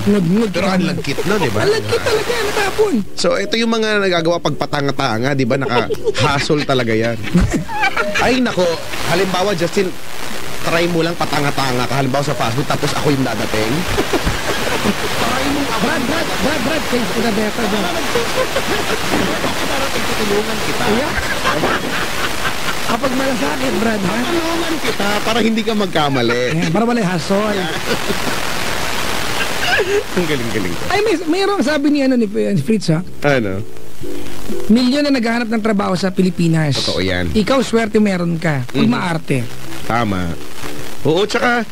Pero ang lagkit na, di ba? Ang lagkit talaga, natapon. So, ito yung mga nagagawa pag patanga-tanga, di ba? Naka-hustle talaga yan. Ay, nako. Halimbawa, Justin, try mo lang patanga-tanga ka. Halimbawa sa fast food, tapos ako yung dadating. Brad, thanks for the better job. Tutulungan kita. Kapag malasakit, Brad, ha? Tulungan kita para hindi ka magkamali. Para wala hasol. Ang galing-galing ko. Ay, mayroong sabi ni Fritz, ha? Ano? Milyon na naghahanap ng trabaho sa Pilipinas. Totoo yan. Ikaw, swerte meron ka. Pag maarte. Tama. Oo, tsaka,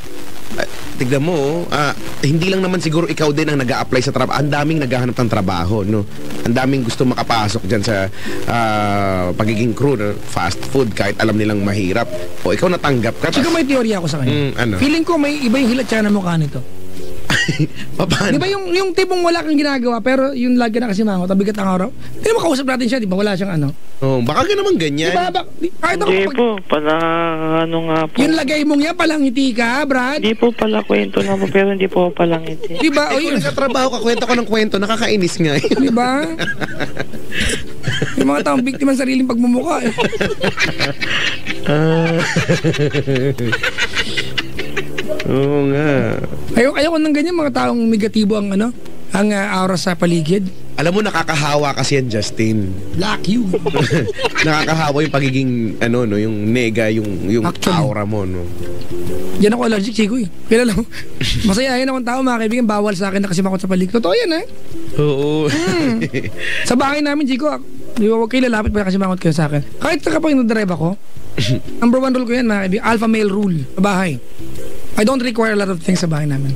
tignan mo, hindi lang naman siguro ikaw din ang nag-a-apply sa trabaho. Ang daming naghahanap ng trabaho, no? Ang daming gusto makapasok dyan sa pagiging crew, no? Fast food, kahit alam nilang mahirap. O ikaw natanggap ka. Siguro may teorya ako sa kanya. Ano? Feeling ko may iba yung hilat siya na mukha nito. Paano? Di ba yung tipong wala kang ginagawa pero yung lagi na kasi mangot, tabigat ang araw. Hindi mo kausap natin siya, di ba? Wala siyang ano. Oh, baka ka naman ganyan. Di ba? Kahit ako Hindi po, nga po. Yung lagay mong yan, palangiti ka, Brad. Hindi po pala kwento na po, pero hindi po palangiti. Di ba? O yun, nagkatrabaho ka, kwento ko ng kwento, nakakainis nga. Di ba? Yung mga taong biktima ng sariling pagmumukha. Oo nga. Ayoko ng ganyan mga taong negatibo ang aura sa paligid. Alam mo, nakakahawa kasi yan, Justin. Black you. Nakakahawa yung pagiging, yung nega, yung Actually, aura mo, no? Yan ako allergic, Chico, eh. Kaya lang, masayahin akong tao, mga kaibigan, bawal sa akin na kasi makot sa paligid. Totoo yan, eh. Oo. Sa bahay namin, Chico, huwag kayo lalapit pa kasi makot kayo sa akin. Kahit kapag nag-drive ako, number 1 rule ko yan, mga kaibigan, alpha male rule sa bahay. I don't require a lot of things sa bahay namin.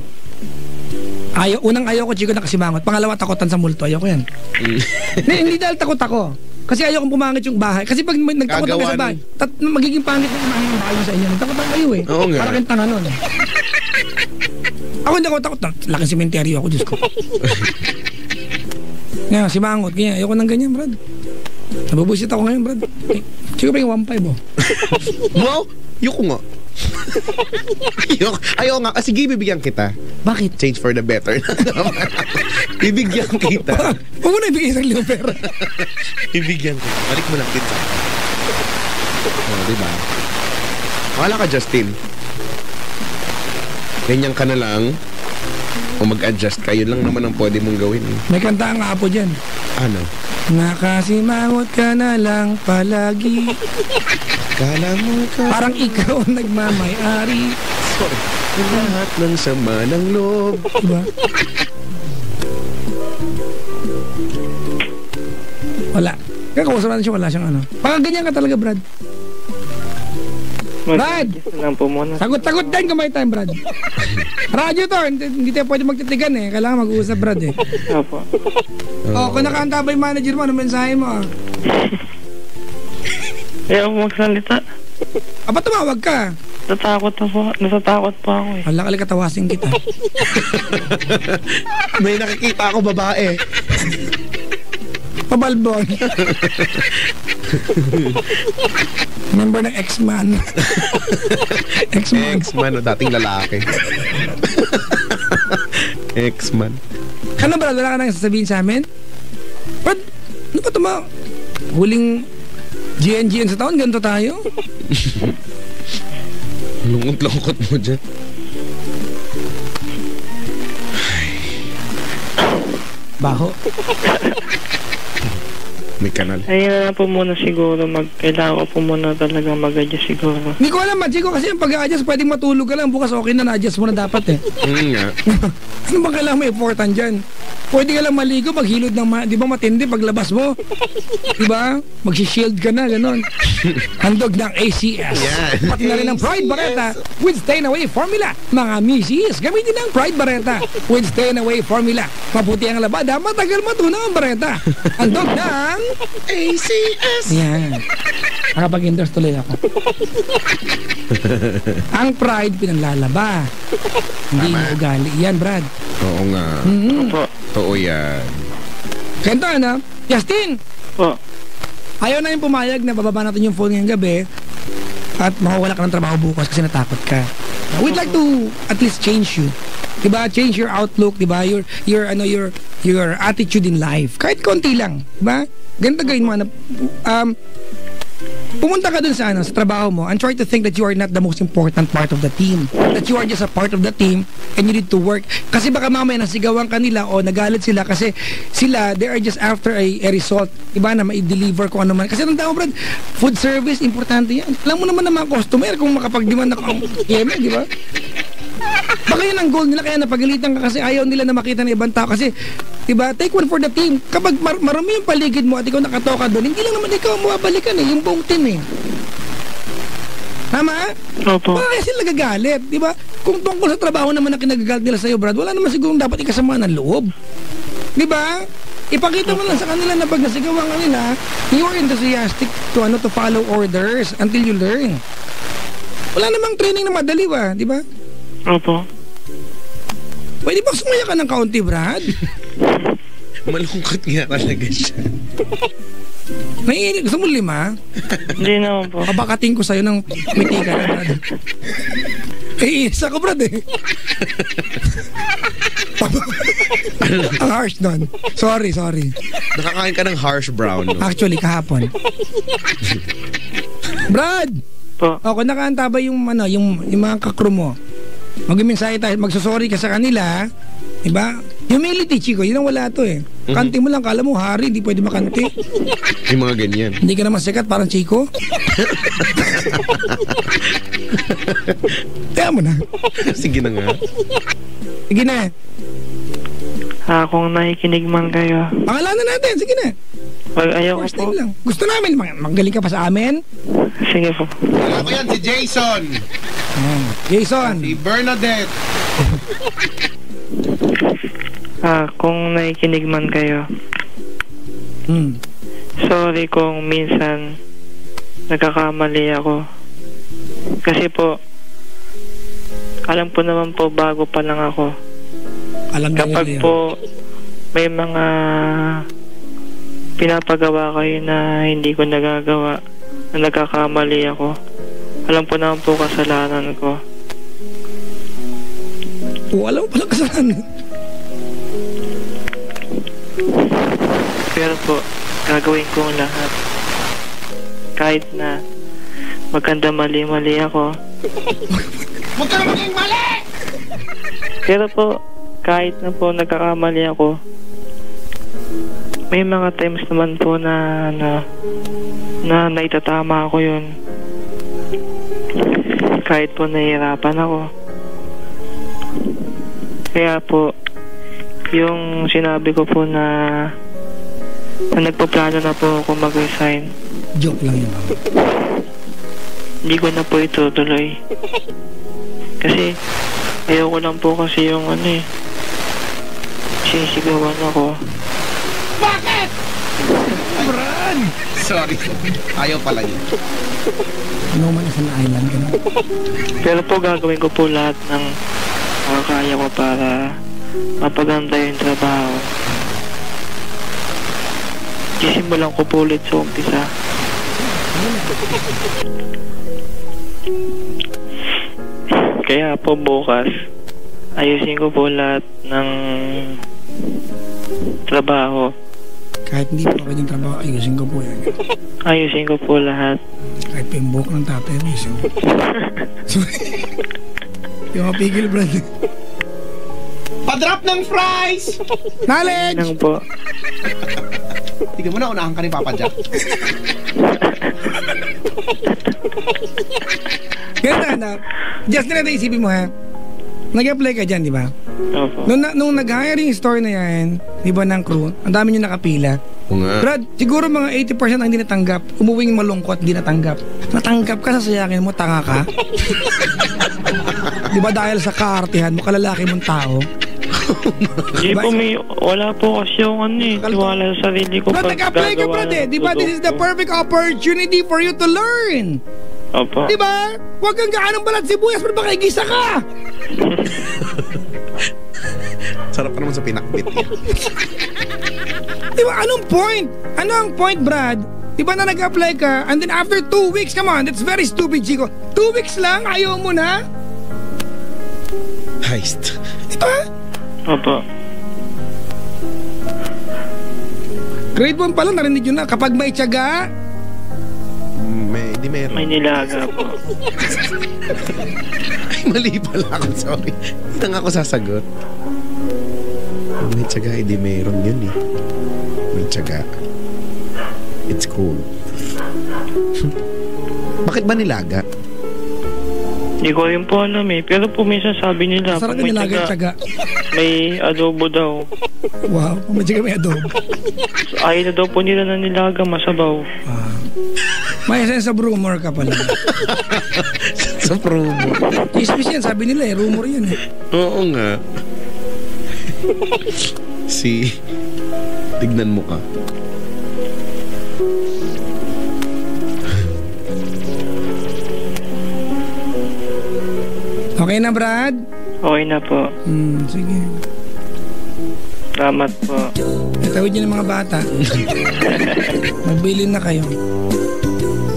Unang ayaw ko, Chico, na kasimangot. Pangalawa, takotan sa multo. Ayaw ko yan. Hindi dahil takot ako. Kasi ayaw kong pumangit yung bahay. Kasi pag nagtakot ako sa bahay, magiging pangit na yung bahay sa inyo. Nagtakot ako kayo, eh. Oo nga. Parang kang tanga nun. Ako hindi ako takot. Laking sementeryo ako, Diyos ko. Ngayon, simangot. Ayaw ko ng ganyan, Brad. Nabubusit ako ngayon, Brad. Siguro pa yung 1.5 oh. Wow, yuko nga. Ayaw nga. Sige, bibigyan kita. Bakit? Change for the better. Bibigyan kita. Huwag mo na ibigay isang libo pera. Bibigyan kita. Balik mo lang kita. Diba? Wala ka, Justin. Ganyan ka na lang. O mag-adjust ka. Yun lang naman ang pwede mong gawin. May kanta nga po dyan. Ano? Nakasimangot ka na lang palagi. Kala mo ka. Parang ikaw ang nagmamay-ari. Sorry. Lahat ng sama ng loob. Diba? Wala. Kakausap natin siya, wala siyang ano. Baka ganyan ka talaga, Brad. Brad! Lang po muna. Sagot-sagot din kung may time, Brad. Radyo to, hindi tayo pwede magtitigan eh. Kailangan mag-uusap, Brad eh. Opo. Kung nakahanda ba yung manager mo, ano mensahe mo ah? Ayaw mo magsalita. Ba't tumawag ka? Natatakot po ako eh. Wala katawasin kita. May nakikita ako babae. Pabalbon. Member ng X-Man. X-Man. X-Man, o dating lalaki. X-Man. Ano ba, wala ka nang sasabihin sa amin? Brad, ano ba ito huling GNGN sa taon, ganito tayo? Lungkot-lungkot mo dyan. Baho. May kanal. Ayun na po muna siguro. Kailangan ko po muna talagang mag-adjust siguro. Hindi ko alam, Chico, kasi yung pag-a-adjust, pwedeng matulog ka lang. Bukas okay na, na-adjust mo na dapat eh. Nga. Ano bang kailangan may important dyan? Pwede ka lang maligo, maghilod ng, di ba matindi paglabas mo? Di ba? Mag-shield ka na, gano'n. Handog ng ACS. Yan. Pati na rin ng Pride Barretta with Stay Away Formula. Mga misis, gamitin ng Pride Barretta with Stay Away Formula. Mabuti ang labada, matagal matunaw ang Barretta. Handog ng ACS. yan. Nakapag-endorse tuloy ako. Ang pride pinanlalaba. Hindi yung ugali. Yan, Brad. Oo nga. Opo. Oo yan. Kento, ano? Justin! Po. Ayaw na yung pumayag na bababa natin yung phone ngayong gabi at mawawala ka ng trabaho bukas kasi natakot ka. We'd like to at least change you. Diba? Change your outlook, diba? Your attitude in life. Kahit konti lang, diba? Ganito gawin mo, pumunta ka dun sa trabaho mo and try to think that you are not the most important part of the team. That you are just a part of the team and you need to work. Kasi baka mamaya nasigawan ka nila o nagalit sila kasi sila, they are just after a result. Diba na ma-deliver kung ano man. Kasi nang tao, Brad, food service, importante yan. Alam mo naman ng mga customer kung makapag-demand na keme, diba? Baka yun ang goal nila kaya napagalitan ka kasi ayaw nila na makita ng ibang tao kasi diba, take one for the team. Kapag marami yung paligid mo at ikaw nakatoka doon, hindi lang naman ikaw mababalikan eh, yung buong team eh. Tama? Opo. Baka sila nagagalit, diba? Kung tungkol sa trabaho naman na kinagagalit nila sa'yo, Brad, wala naman sigurong dapat ikasama ng loob. Diba? Ipakita mo lang sa kanila na pag nasigawan ka nila, you are enthusiastic to follow orders until you learn. Wala namang training na madali ba, diba? Opo. Pwede bang sumaya ka ng kaunti, Brad? Malungkot nga talaga siya. Gusto mo 5? Hindi naman po. Kabakating ko sa'yo ng miti ka na, Brad. Isa ko, Brad eh. Ang harsh nun. Sorry. Nakakain ka ng harsh brown. No? Actually, kahapon. Brad! Po. Kung nakahanda ba yung mga kakro mo, mag-mensahe tayo, magsusorry ka sa kanila, diba? Humility, Chico, yun ang wala to eh. Kanti mo lang, kala mo, hari, hindi pwede makanti. Yung mga ganyan. Hindi ka naman sikat, parang Chico. Kaya mo na. Sige na nga. Sige na. Kung nakikinig man kayo. Pangalanan natin, sige na. Ayaw ko First po. time lang. Gusto namin, magaling ka pa sa amin. Sige po. Ako yan, si Jason. Jason. Si Bernadette. Kung nakikinig man kayo. Sorry kung minsan nagkakamali ako. Kasi po, alam po naman po bago pa lang ako. Kapag po may mga pinapagawa kayo na hindi ko nagagawa, na nagkakamali ako. Alam ko naman po kasalanan ko. Alam mo pala kasalanan. Pero po, gagawin ko ang lahat. Kahit na maganda mali-mali ako. Huwag ka na maging mali! Pero po, kahit na po nagkakamali ako, may mga times naman po na naitatama ako yun. Kahit po nahihirapan ako. Kaya po, yung sinabi ko po na nagpaplano na po ako mag-resign. Joke lang yun. Hindi ko na po itutuloy. Kasi ayoko lang po kasi yung sisigawan ako. Bakit? Brad! Sorry. Ayaw pala yun. No man is an island. Pero po gagawin ko po lahat ng makakaya ko para mapaganda yung trabaho. Sisimulan ko po ulit sa umpisa. Kaya po bukas, ayusin ko po lahat ng trabaho. Kahit hindi po pwedeng trabaho, ayusin ko po yan. Ayusin ko po lahat. Kahit pa yung buhok ng tatay, ayusin ko. Sorry. Yung mapigil, Brad. Pa-drop ng fries! Knowledge! Nang po. Tignan mo na, unahan ka ni Papa Jack. Ganun na. Just na natin isipin mo ha. Nag-apply ka dyan, di ba? Opo. Nung nag-hire yung store na yan, di ba, ng crew, ang dami nyo nakapila. Oo nga. Brad, siguro mga 80% ang hindi natanggap. Umuwing malungkot, hindi natanggap. Natanggap ka, sasayakin mo, tanga ka. Di ba dahil sa kaartihan mo, kalalaki mong tao? Di po wala po kasi yung tiwala sa sarili ko. Brad, nag-apply ka, Brad eh. Di ba, this is the perfect opportunity for you to learn. Opo. Di ba? Huwag kang gaanong balat sibuyas, pero baka igisa ka. Sarap pa naman sa pinakbit niya. Di ba? Anong point? Ano ang point, Brad? Di ba na nag-apply ka, and then after 2 weeks, come on, that's very stupid, Chico. 2 weeks lang, ayaw mo na? Heist. Di ba? Opo. Grade 1 pa lang, narinig yun na. Kapag may tiyaga, Di meron. May nilaga po. Ay, mali pala ako. Sorry. Hindi na nga ako sasagot. May tiyaga, di meron yun eh. May tiyaga. It's cool. Bakit ba nilaga? Hindi ko rin po alam eh. Pero po minsan sabi nila, sarap pag may nilaga yung tiyaga. may adobo daw. Wow, may tiyaga may adobo. So, ayaw na daw po nila na nilaga, masabaw. May sense of rumor ka pala. Sa promo. Chismis yan, sabi nila eh. Rumor yan eh. Oo nga. Tignan mo ka. Okay na, Brad? Okay na po. Sige. Salamat po. Itawid niyo ng mga bata. Magbilin na kayo.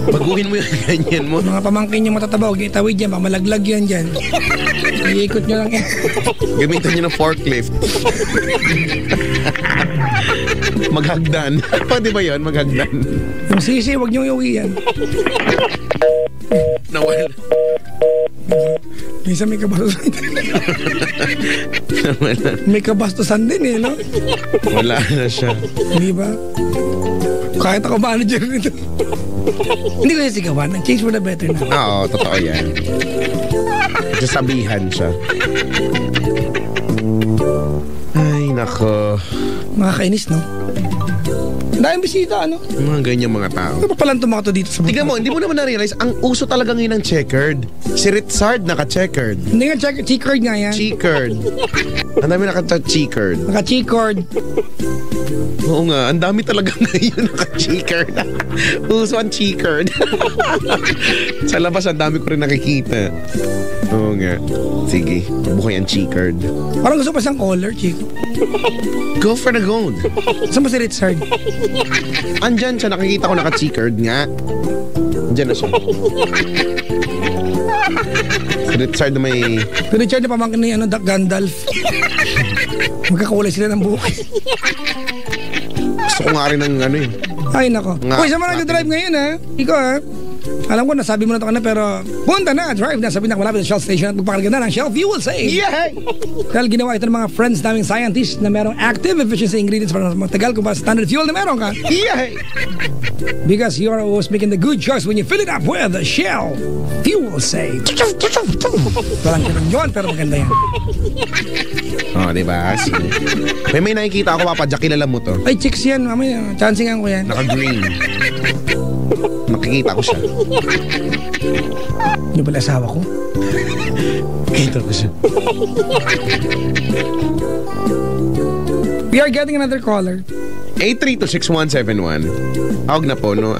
Baguhin mo yung ganyan mo. Mga pamangkin niyo matatabaw, itawid yan, pamalaglag yan dyan. Iikot niyo lang yan. Gamitan nyo ng forklift. Maghagdan. Di ba yun? Maghagdan. Yung sisi, huwag niyo iuwi yan. Nawala. Minsan may kabastusan. Nawala. May kabastusan din eh, no? Wala na siya. Hindi ba? Kahit ako manager nito. Hindi ko sisigawan. Change for the better na. Oo, totoo yan. Sasabihan siya. Ay, nako. Makakainis, no? Dahil bisita, ano? Mga ganyan mga tao. Ano pa palang tumato dito sa Tignan mo, hindi mo naman na-realize, ang uso talaga ngayon ng checkered. Si Ritzard naka-checkered. Hindi nga, checkered nga yan. Checkered. Ang dami naka-checkered. Naka-checkered. Oo nga, ang dami talaga ngayon naka-checkered. Uso ang checkered. Sa labas, ang dami ko rin nakikita. Oo nga. Sige, buhay ang checkered. Parang gusto pa siyang color, Chico. Go for the gold. Saan ba si Richard? Andyan siya, nakikita ko naka-checkered nga. Diyan na siya. Si Richard na may... Si Richard na pamangkin ni Gandalf. Magkakulay sila ng buhok. Gusto ko nga rin ng ano eh. Ay, nako. Uy, sa mga nag-drive ngayon, ha? Ikaw, ha? Alam ko, nasabi mo na ito ka na, pero punta na, drive na, sabi na malapit sa Shell Station at magpakalagyan na ng Shell Fuel Save. Yay! Dahil ginawa ito ng mga friends naming scientists na merong active efficiency ingredients para matagal kung para standard fuel na meron ka. Yay! Because you are always making the good choice when you fill it up with Shell Fuel Save. Walang ganun yun, pero maganda yan. Oh, diba? May nakikita ako, Papa Jack, kilala mo to. Ay, chicks yan, mamaya, chancingan ko yan. Naka-green. Nakikita ko siya. Ano pala asawa ko? Kita ko siya. We are getting another caller. 8326171. Tawag na po, no?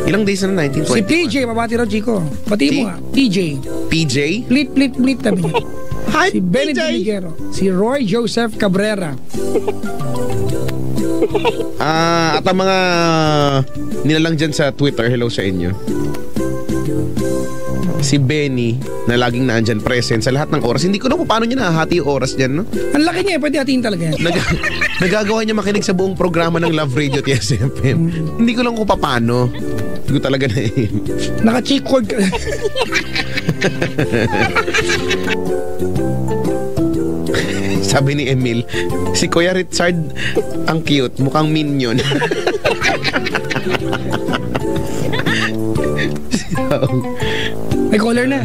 Ilang days na 1920? Si PJ, mabati raw, Chico. Bati mo nga. PJ. PJ? Blip, blip, blip, tabi niya. Hi, si Benny PJ. Ligero. Si Roy Joseph Cabrera. At ang mga nilalang dyan sa Twitter, hello sa inyo. Si Benny, na laging naandyan present sa lahat ng oras. Hindi ko na kung paano niya nahahati yung oras dyan, no? Ang laki niya, pwede hatiin talaga yan. Nagagawa niya makinig sa buong programa ng Love Radio TSFM. Hindi ko lang kung paano. Hindi ko talaga na Naka-check cord ka. Sabi ni Emil, si Kuya Richard ang cute, mukhang minion. May caller na.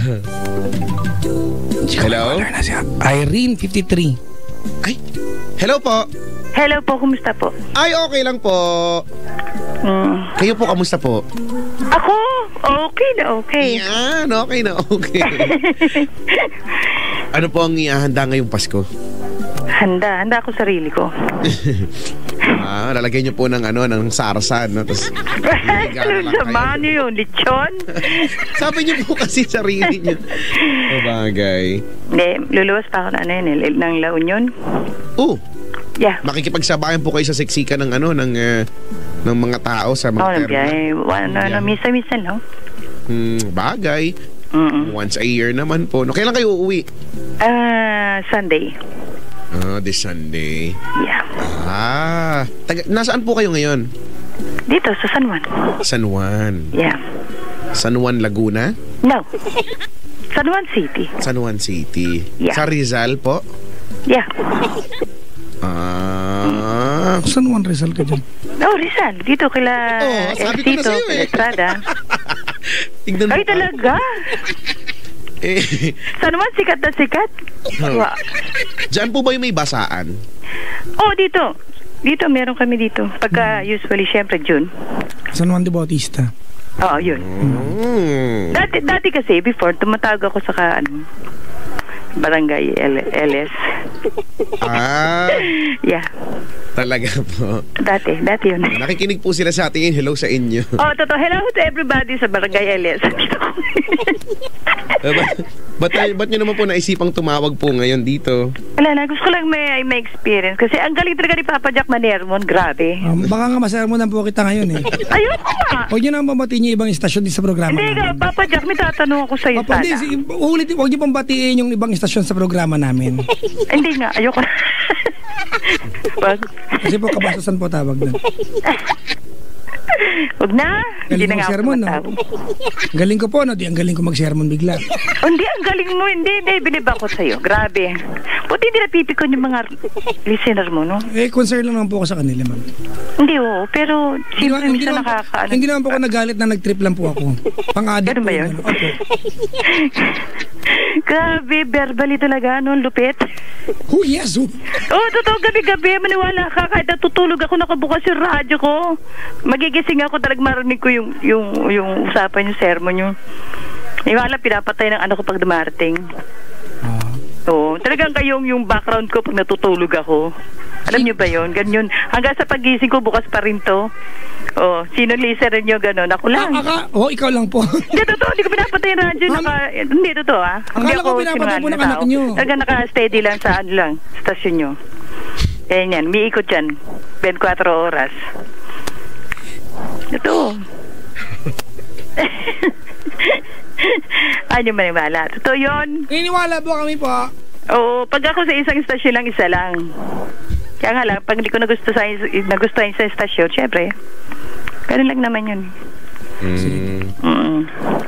Hello? Caller na siya. Irene, 53. Ay, hello po. Hello po, kumusta po? Ay, okay lang po. Kayo po, kamusta po? Ako? Okay na okay. Yan, okay na okay. Ano po ang ihahanda ngayong Pasko? Handa ako sarili ko. Lalagyan niyo po ng ng sarsa, no? Tapos Ano naman yun? Lechon? Sabi niyo po kasi sarili niyo. Bagay. Hindi, luluwas pa ako ng La Union. Oh. Yeah. Makikipagsabayan po kayo sa siksikan ng ng mga tao sa mga terma. Misa-misa lang. Bagay. Once a year naman po. No, kailan kayo uuwi? Sunday. This Sunday. Yeah. Nasaan po kayo ngayon? Dito, sa San Juan. San Juan. Yeah. San Juan, Laguna? No. San Juan City. San Juan City. Yeah. Sa Rizal po? Yeah. San Juan Rizal ka dyan? Oh, Rizal. Dito kila sabi ko na sa'yo eh. Estrada. Tignan mo. Ay, talaga? San Juan, sikat na sikat. Wow. Diyan po ba yung may basaan? Oh, dito. Dito, meron kami dito. Pagka usually, syempre, June. San Juan de Bautista. Oo, yun. Dati kasi, before, tumatawag ako sa Barangay LS. Yeah. Talaga po. Dati yun. Nakikinig po sila sa atin. Hello sa inyo. Oh, totoo. Hello to everybody sa Barangay LS. Ba't nyo naman po naisipang tumawag po ngayon dito? Wala na, gusto ko lang may experience. Kasi ang galing talaga ni Papa Jack Manermon. Grabe. Baka nga masermonan po kita ngayon eh. Ayoko nga. Huwag nyo nang pambatiin yung ibang istasyon din sa programa. Hindi ka, Papa Jack, may tatanong ako sa'yo Papa, sana. Huwag nyo pambatiin yung ibang istasyon sa programa namin. Hindi nga, ayoko na. Kasi po kabasasan po tawag na. Huwag na. Hindi na nga ako matawag. Galing ko po, no? Di ang galing ko mag-sermon bigla. Hindi, ang galing mo. Hindi, binibangkot sa'yo. Grabe. Buti hindi napipikon yung mga listener mo, no? Concern lang naman po ako sa kanila, ma'am. Hindi, oo. Pero, siyempre, minsan nakakaano. Hindi naman po ako nagalit na nag-trip lang po ako. Pang-addict po. Ganun ba yun? Grabe, verbally talaga, no? Lupit. Oh, yes. Oh, totoo, gabi-gabi. Maniwala ka. Kahit natutulog ako, nakabukas yung radyo ko. Magigising ako, talagang marinig ko yung usapan, yung sermon nyo. Iwala, pinapatay ng ano ko pag dumarating. Oo, talagang kayong yung background ko pag natutulog ako. Alam nyo ba yun? Ganyan. Hanggang sa pagising ko, bukas pa rin to. Oh, sino listener nyo gano'n? Ako lang. Ikaw lang po. Hindi, totoo. Hindi ko pinapatay yung radyo. Hindi, totoo Hindi ako pinapatay po ng anak nyo. Talagang naka-steady lang sa stasyon nyo. Kaya yan, may ikot yan. 24 oras. Ito. Ano maniwala? Totoo yun? Naniniwala po kami po. Oo, pag ako sa isang istasyon lang, isa lang. Kaya nga lang, pag hindi ko nagustuhan sa istasyon, syempre, ganun lang naman yun.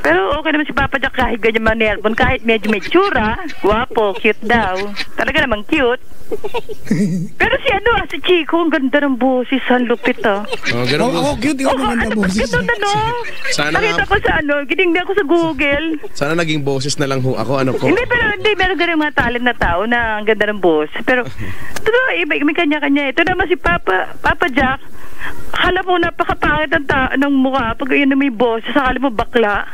Pero okay naman si Papa Jack kahit ganyan manerbon, kahit medyo may tsura, guwapo, cute daw. Talaga namang cute. Pero si Chico, ang ganda ng boses, ang lupit Ako cute, ikaw maganda boses. Ito Sana nakita ko sa ginignan ko sa Google. Sana naging boses na lang ho ako, ano po. Hindi, meron ganun mga talent na tao na ang ganda ng boses. Pero, may kanya-kanya. Ito naman si Papa Jack. Akala mo napakapangit ng mukha pag yun na may boses, akala mo bakla.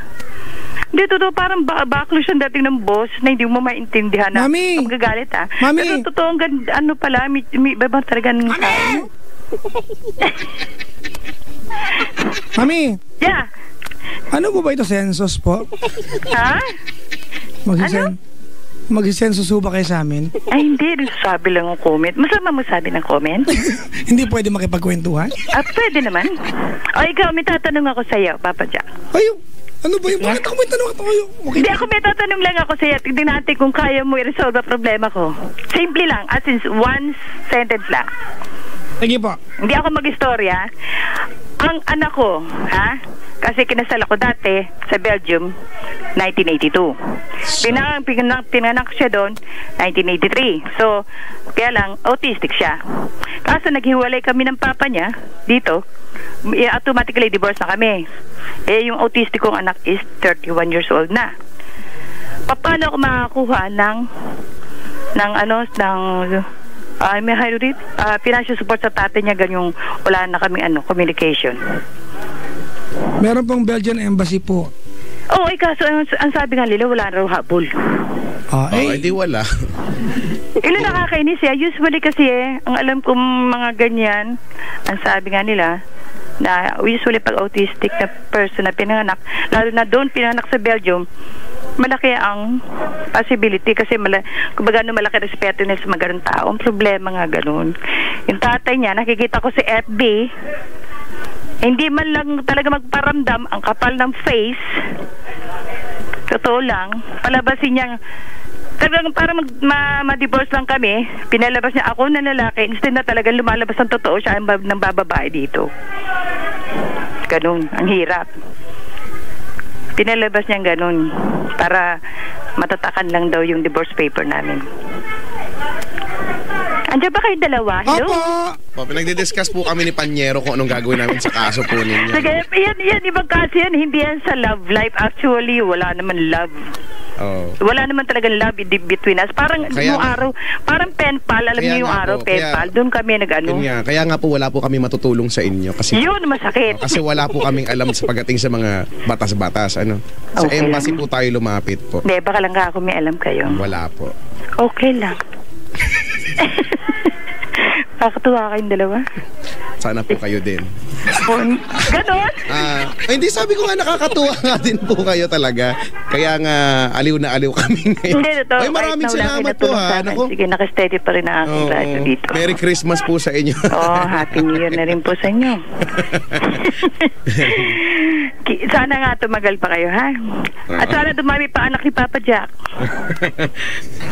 Hindi, totoo, parang baklo siyang dating ng boss na hindi mo maintindihan na magagalit Mami! Pero totoo, ano pala, may ibang talaga ng tao. Mami! Yeah! Ano po ba ito, census po? Ha? Mag-census ba kayo sa amin? Ay, hindi. Sabi lang ang comment. Masama mo sabi ng comment? Hindi pwede makipagkwentuhan? Pwede naman. O, ikaw, may tatanong ako sa'yo, Papa Jack. Ano ba yung bakit ako may tanong ako? Okay. Hindi, ako may tatanong lang ako sa'yo. Tignan natin kung kaya mo i-resolve ang problema ko. Simple lang. As in, one sentence lang. Sige po. Hindi ako mag-istorya. Ang anak ko, kasi kinasal ako dati sa Belgium, 1982. Pinanganak siya doon, 1983. So, kaya lang, autistic siya. Kaso naghiwalay kami ng papa niya dito, automatically divorce na kami. Yung autistic kong anak is 31 years old na. Paano ako makakuha ng may financial support sa tatay niya, ganyong wala na kami communication. Meron pong Belgian embassy po. Oo, kaso ang sabi nga nila, wala na raw habol. Di wala. Ilan nakakainis usually kasi ang alam kong mga ganyan, ang sabi nga nila, na usually pag autistic na person na pinanganak, lalo na doon pinanganak sa Belgium, malaki ang possibility kasi kumbaga malaki respeto nila sa mga ganun tao. Ang problema nga ganun. Yung tatay niya, nakikita ko sa FB, hindi man lang talaga magparamdam, ang kapal ng face. Totoo lang, palabasin niya, talagang para ma-divorce lang kami, pinalabas niya ako na lalaki, instead na talagang lumalabas ang totoo, siya ang bababae dito. Ganun, ang hirap. Pinalabas niya ganun para matatakan lang daw yung divorce paper namin. Andiyan ba kayo dalawa? Hello? Opo! Pinagdi-discuss po kami ni Panyero kung anong gagawin namin sa kaso po ninyo. Sige, yan, ibang kaso yan. Hindi yan sa love life. Actually, wala naman love. Wala naman talagang love between us. Parang yung araw, parang pen pal. Alam niyo yung araw, pen pal. Doon kami nag-ano. Kaya nga po, wala po kami matutulong sa inyo. Kasi, yun, masakit. Kasi wala po kaming alam sa pagdating sa mga batas-batas. Sa embassy po tayo lumapit po. Hindi, baka lang ako may alam kayo. Wala po. Okay lang. Kakatuwa kayong dalawa. Sana po kayo din. Ganon? Hindi, sabi ko nga nakakatuwa nga din po kayo talaga. Kaya nga aliw na aliw kami ngayon. Hindi, totoo. Maraming salamat po Sige, nakasteady pa rin ang aking radio dito. Merry Christmas po sa inyo. Happy New Year na rin po sa inyo. Sana nga tumagal pa kayo, ha? At sana dumami pa anak ni Papa Jack.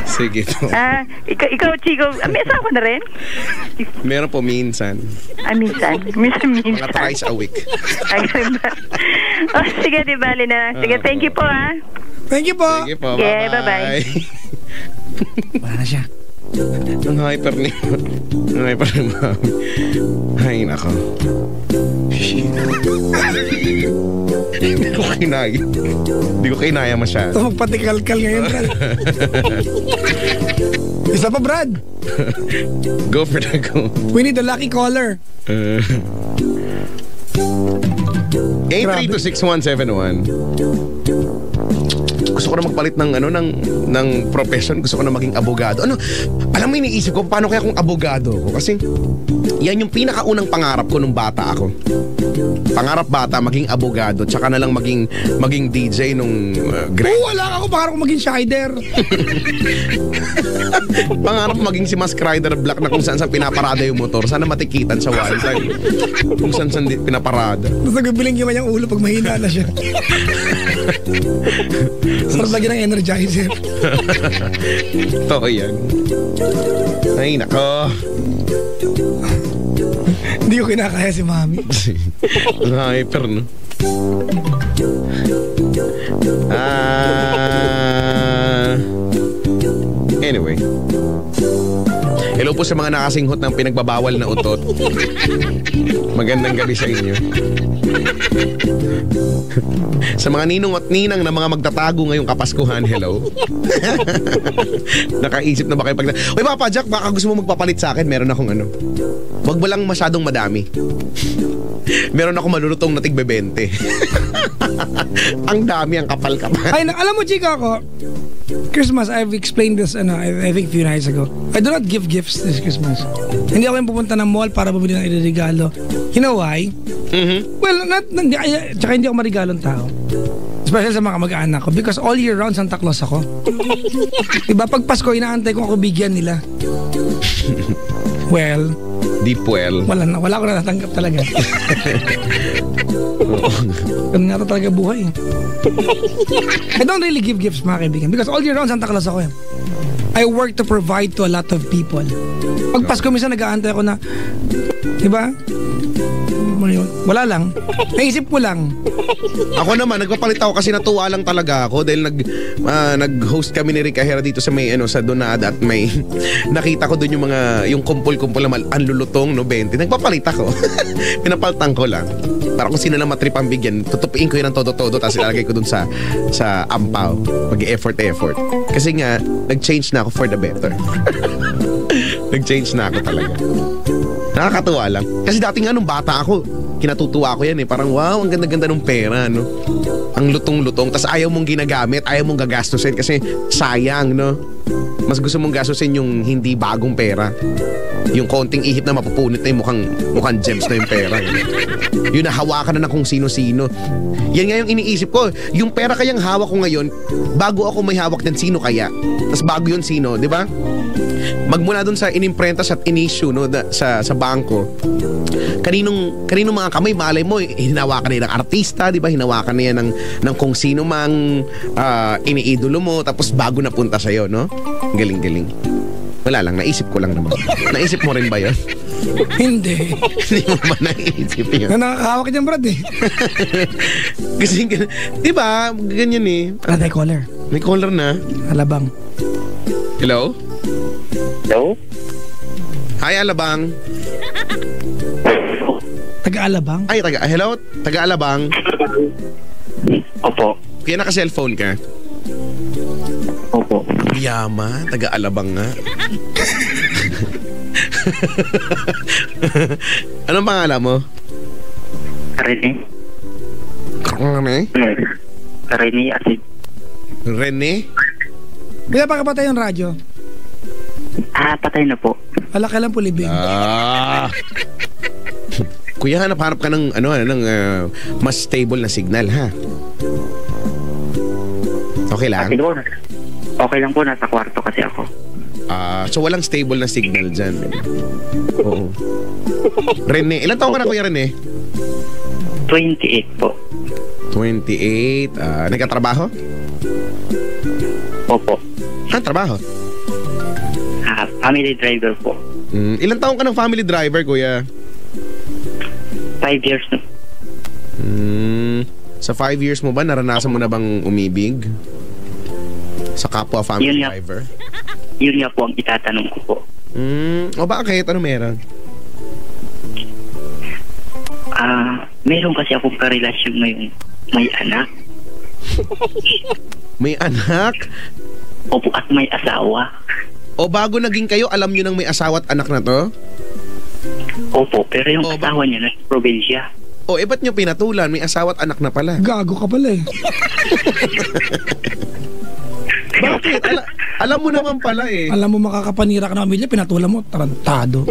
Sige po. Ikaw, Chico, may asawa na rin? Meron po minsan. Minsan. Mga twice a week. Sige, di bali na. Sige, thank you po, ha? Thank you po. Sige po, okay, bye-bye. Wala na siya. Ang hyper ni Mami. Ay, nako. Hindi ko kinaya masyado. Ito magpatikal-kal ngayon, Brad. Isa pa, Brad. Go for the go. We need a lucky caller. 8326171. gusto ko na magpalit ng profession. Gusto ko na maging abogado. Alam mo, iniisip ko, paano kaya kung abogado ako? Kasi yan yung pinakaunang pangarap ko nung bata ako. Pangarap bata, maging abogado, tsaka na lang maging DJ nung grade. Wala ako, pangarap ko maging shider. Pangarap maging si Mask Rider Black na kung saan pinaparada yung motor. Sana matikitan sa wild time. Kung saan pinaparada. Tapos nagbibiling yung kanyang ulo pag mahina na siya. Sarap lagi ng energizer. Totoo yan. Ay, nako. Hindi ko kinakaya si Mami. Ang hyper, no? Anyway. Hello po sa mga nakasinghot ng pinagbabawal na utot. Magandang gabi sa inyo. Sa mga ninong at ninang na mga magtatago ngayong Kapaskuhan, hello. Nakaisip na ba kayo pag... Uy, Papa Jack, baka gusto mo magpapalit sa akin? Meron akong wag mo lang masyadong madami. Meron ako malulutong na tig-20. Ang dami, ang kapal-kapal. Ay, alam mo, chika ako, Christmas, I've explained this, I think a few nights ago. I do not give gifts this Christmas. Hindi ako yung pupunta ng mall para bumili ng iririgalo. You know why? Well, tsaka hindi ako marigalong tao. Especially sa mga mag-aanak ko. Because all year round, Santa Claus ako. Diba? Pag Pasko, inaantay kung ako bigyan nila. Well, deep well. Wala ko na natanggap talaga. Ganun nga talaga buhay. I don't really give gifts, mga kaibigan, because all year round Santa Claus ako. I work to provide to a lot of people. Pag Pasko, minsan nag-aantay ako na, diba? Wala lang. Naisip ko lang. Ako naman, nagpapalit ako kasi natuwa lang talaga ako dahil nag-host kami ni Rick Ahera dito sa sa Donada at may nakita ko doon yung kumpul-kumpul na anlulutong, 20. Nagpapalit ako. Pinapaltang ko lang. Para kung sino lang matrip ang bigyan, tutupiin ko yun ng todo-todo tapos ilalagay ko doon sa ampaw. Mag-effort. Kasi nga, nag-change na ako for the better. Nag-change na ako talaga. Nakakatuwa lang. Kasi dati nga nung bata ako, kinatutuwa ko yan Parang wow, ang ganda-ganda ng pera, no? Ang lutong-lutong. Tas ayaw mong ginagamit, ayaw mong gagastusin kasi sayang, no? Mas gusto mong gastusin yung hindi bagong pera. Yung konting ihip na mapupunit na yung mukhang gems na yung pera. Yun na hawakan na ng kung sino-sino. Yan nga yung iniisip ko. Yung pera kayang hawak ko ngayon, bago ako may hawak din, sino kaya? Tas bago yun sino, di ba? Magmula dun sa inimprentas at in-issue, no, sa bangko. Kaninong mga kamay, malay mo, hinawakan na yan ng artista, di ba? Hinawakan na yan ng kung sino mang iniidolo mo, tapos bago napunta sa'yo, no? Galing-galing. Wala lang, naisip ko lang naman. Naisip mo rin ba yun? Hindi. Hindi mo ba naisip yun? Nakakahawak dyan, Brad, Kasi, di ba, ganyan May caller. May caller na. Alabang. Hello? Hello? Hi, Alabang. Taga-Alabang? Ay, hello? Taga-Alabang. Opo. Kaya naka-cellphone ka? Opo. Yama, taga-Alabang nga. Anong pangalan mo? Rene. Rene Asid. Rene? Kaya pakapatay yung radyo. Patay na po. Wala ka lang po libing. Kuya, hanap ka ng mas stable na signal, ha? Okay lang? Okay lang po, nasa kwarto kasi ako. So walang stable na signal dyan. Oo. Rene, ilan taon ka na, Kuya Rene? 28 po. 28. Nagkatrabaho? Opo. Trabaho? Family driver po. Ilan taon ka ng family driver, Kuya? 5 years na. Sa 5 years mo ba, naranasan mo na bang umibig? Sa kapwa family driver? Yun nga po ang itatanong ko po. O bakit? Ano meron? Meron kasi akong karelasyon ngayon. May anak. May anak? Opo, at may asawa. O bago naging kayo, alam nyo nang may asawa at anak na to? Opo, pero yung asawa niya nasa probinsya. Ba't nyo pinatulan? May asawa at anak na pala. Gago ka pala Bakit? Alam mo naman pala eh. Alam mo makakapanira ka ng pamilya, pinatulan mo, tarantado.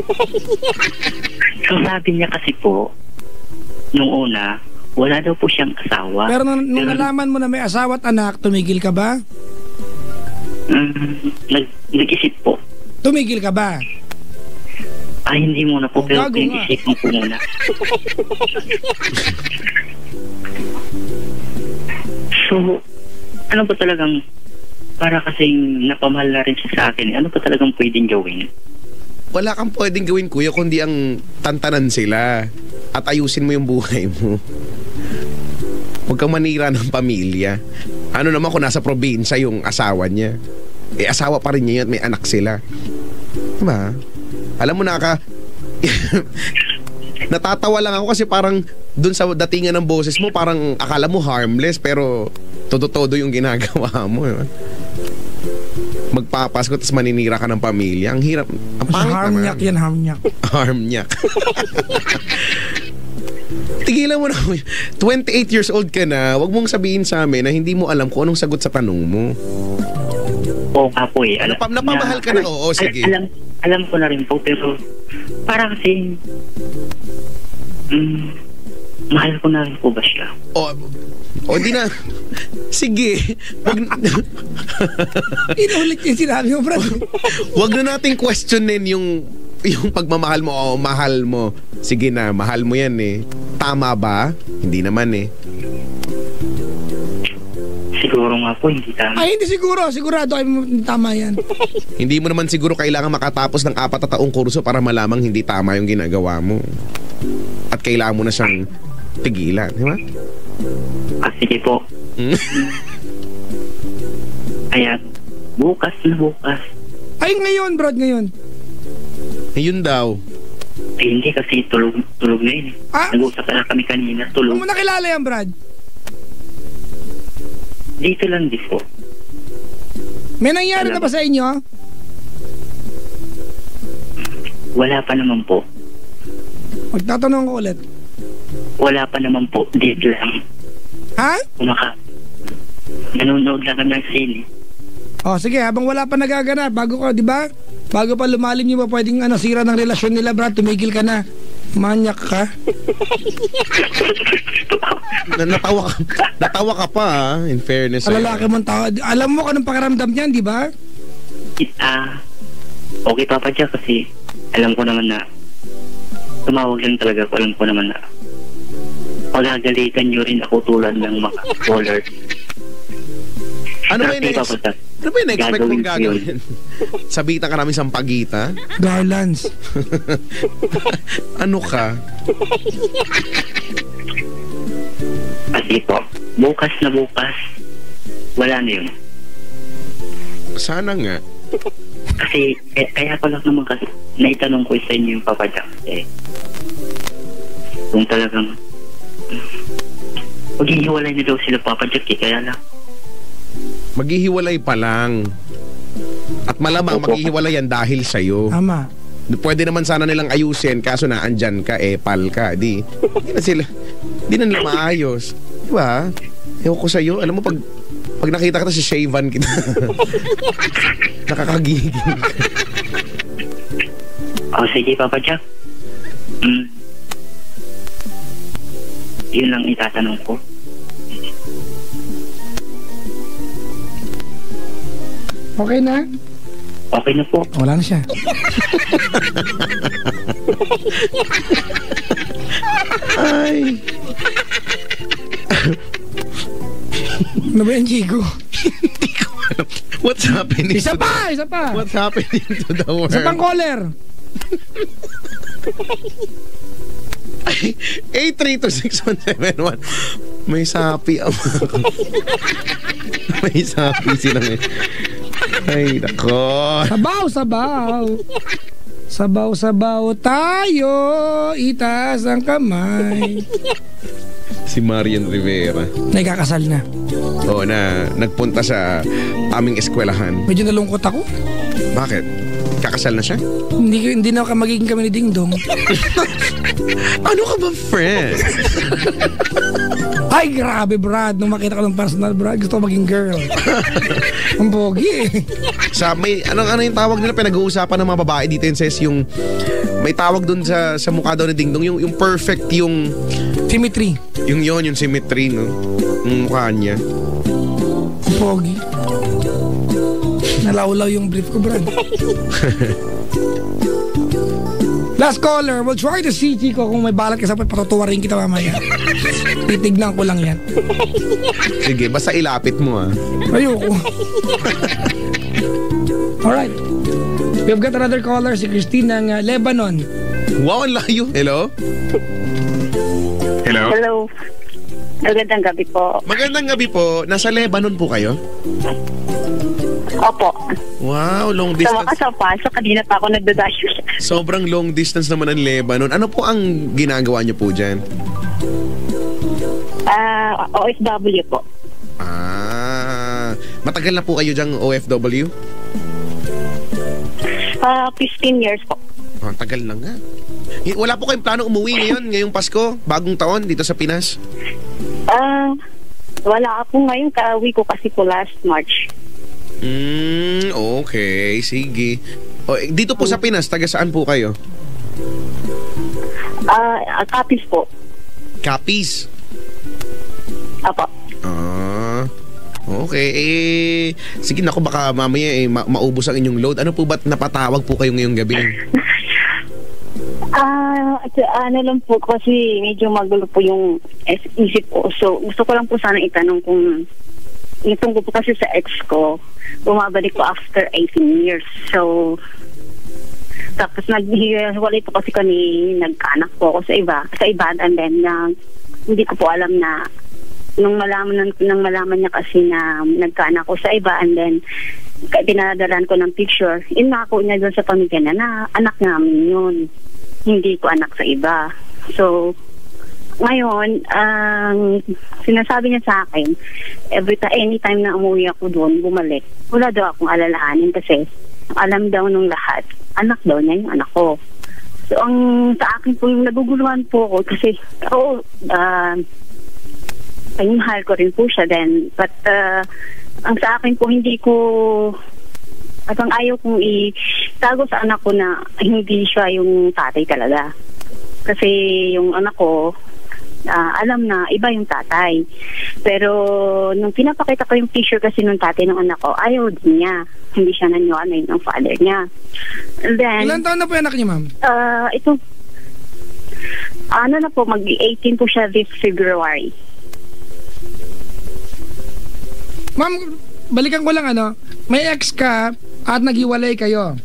So sabi niya kasi po, nung una, wala daw po siyang asawa. Pero nung nalaman mo na may asawa at anak, tumigil ka ba? Nag-isip po. Tumigil ka ba? Ay, hindi muna po, pero gago nga. pinag-isip mo po muna. So, ano ba talagang, para kasing napamahal na rin siya sa akin, ano ba talagang pwedeng gawin? Wala kang pwedeng gawin, kuya, kundi ang tantanan sila at ayusin mo yung buhay mo. Huwag kang manira ng pamilya. Ano naman kung nasa probinsya yung asawa niya? Eh, asawa pa rin niya yun at may anak sila. Diba? Alam mo natatawa lang ako kasi parang dun sa datingan ng boses mo, parang akala mo harmless pero todo-todo yung ginagawa mo. Diba? Magpapasko tapos maninira ka ng pamilya. Ang hirap. Ang pangit naman. Harmnyak yan, harmnyak. Harmnyak. Tigilan mo na. 28 years old ka na. Huwag mong sabihin sa amin na hindi mo alam kung anong sagot sa tanong mo. Oo nga po eh. Napamahal ka na. Oo, sige. Alam ko na rin po, pero parang kasi mahal ko na rin po ba siya? O di na. Sige. Inulit yung sinabi mo, brad. Wag na nating questionin yung pagmamahal mo o mahal mo. Sige na, mahal mo yan eh. Tama ba? Hindi naman eh. Siguro nga po, hindi tama. Ay, hindi siguro. Sigurado ay tama yan. Hindi mo naman siguro kailangan makatapos ng 4 na taong kurso para malamang hindi tama yung ginagawa mo. At kailangan mo na siyang tigilan, di ba? Sige po. Ayan, bukas na bukas. Ay, ngayon, brad, ngayon. Yun daw. Eh, hindi kasi tulog na yun. Nag-usap na kami kanina, tulog. Kung mo nakilala yan, brad? Dito lang di po. May nangyari na ba sa inyo? Wala pa naman po. Magtatanong ko ulit. Wala pa naman po. Dito lang. Ha? Nanonood lang kami ng sine. Sige, habang wala pa nagaganap, bago ka, di ba? Bago pa lumalim yung pwedeng sira ng relasyon nila, brad, tumigil ka na. Manyak ka. Natawa ka pa, in fairness. Lalaki mong tao. Alam mo kung anong pakiramdam niyan, di ba? Okay, Papa Jack, kasi alam ko naman na tumawag lang talaga ako. Alam ko naman na pagagalitan nyo rin ako tulad ng mga caller. Ano ba yung expect mong gagawin? Sabitan ka namin sa pagita? Garlands. Ano ka? Kasi po, bukas na bukas, wala na yun. Sana nga. Kasi, kaya ko lang naman kasi naitanong ko sa inyo yung Papa Jack. Kung talagang maghihiwalay na daw sila Papa Jack, kaya lang. Maghihiwalay pa lang. At malamang maghihiwalay yan dahil sa'yo. Tama. Pwede naman sana nilang ayusin, kaso na andyan ka, pal ka. Di na nila maayos. Diba? Ewan ko sa'yo. Alam mo, pag nakita kita sa shavan kita, nakakagiging ka. Sige, Papa Jack. Yun lang itatanong ko. Okay na? Okay na po. Wala na siya. Ay. Ano ba yan, Chico? Hindi ko alam. What's happening? Isa pa! What's happening to the world? Isa pang caller. 8326171. May sapi ang may sapi sila ngayon. Ay, nako. Sabaw tayo, itaas ang kamay. Si Marian Rivera. Nagkakasal na. Oo, nagpunta sa aming eskwelahan. Medyo nalungkot ako. Bakit? Kakasal na siya? Hindi na magiging kami ni Ding Dong. Ano ka ba, friend? Ay, grabe, Brad. Nung makita ko ng personal, Brad, gusto ko maging girl. Ang pogi eh. Ano yung tawag nila? Pinag-uusapan ng mga babae dito, Ses, yung may tawag dun sa mukha daw ni Ding Dong, yung perfect yung symmetry. Yung symmetry, no? Yung mukha niya. Pogi. Nalaulaw yung brief ko, Brad. Last caller, we'll try to see, Chico, kung may balat ka sa patutuwa rin kita mamaya. Titignan ko lang yan. Sige, basta ilapit mo, ah. Ayoko. Alright. We've got another caller, si Christine ng Lebanon. Wow, ang layo. Hello? Hello? Hello. Magandang gabi po. Magandang gabi po. Nasa Lebanon po kayo? Opo. Wow, long Sa distance. wakas ang pasok, kanina pa ako nagdadash. Sobrang long distance naman ang Lebanon. Ano po ang ginagawa niyo po dyan? OFW po. Matagal na po kayo dyang OFW? 15 years po. Tagal na nga. Wala po kayong plano umuwi ngayong Pasko, bagong taon dito sa Pinas? Wala ako ngayon. Kauwi ko kasi po last March. Okay. Sige. Dito po sa Pinas, taga saan po kayo? Capiz po. Capiz? Apo. Okay. Sige, naku, baka mamaya maubos ang inyong load. Ano po ba't napatawag po kayo ngayong gabi? Ano lang po kasi medyo magulo po yung isip ko. So, gusto ko lang po sana itanong kung itong ko po kasi sa ex ko, bumabalik ko after 18 years. So, tapos naghiwalay po kasi kami, nagkaanak po ako sa iba, and then hindi ko po alam na nang malaman niya kasi na nagkaanak ko sa iba, and then dinadalan ko ng picture, inako niya doon sa pamilya na anak namin yun, hindi ko anak sa iba. So ngayon, sinasabi niya sa akin, anytime na umuwi ako doon, bumalik, wala daw akong alalahanin kasi alam daw nung lahat, anak daw niya yung anak ko. So ang sa akin po, yung naguguluhan po ako kasi mahal ko rin po siya then, but ang sa akin po, hindi ko at ang ayaw kong itago sa anak ko na hindi siya yung tatay talaga. Kasi yung anak ko, alam na iba yung tatay. Pero nung pinapakita ko yung picture kasi nung tatay ng anak ko, ayaw din niya. Hindi siya naniwala ng father niya. And then, ilan taon na po yung anak niya, ma'am? Na po, mag-18 po siya this February. Ma'am, balikan ko lang may ex ka at naghiwalay kayo.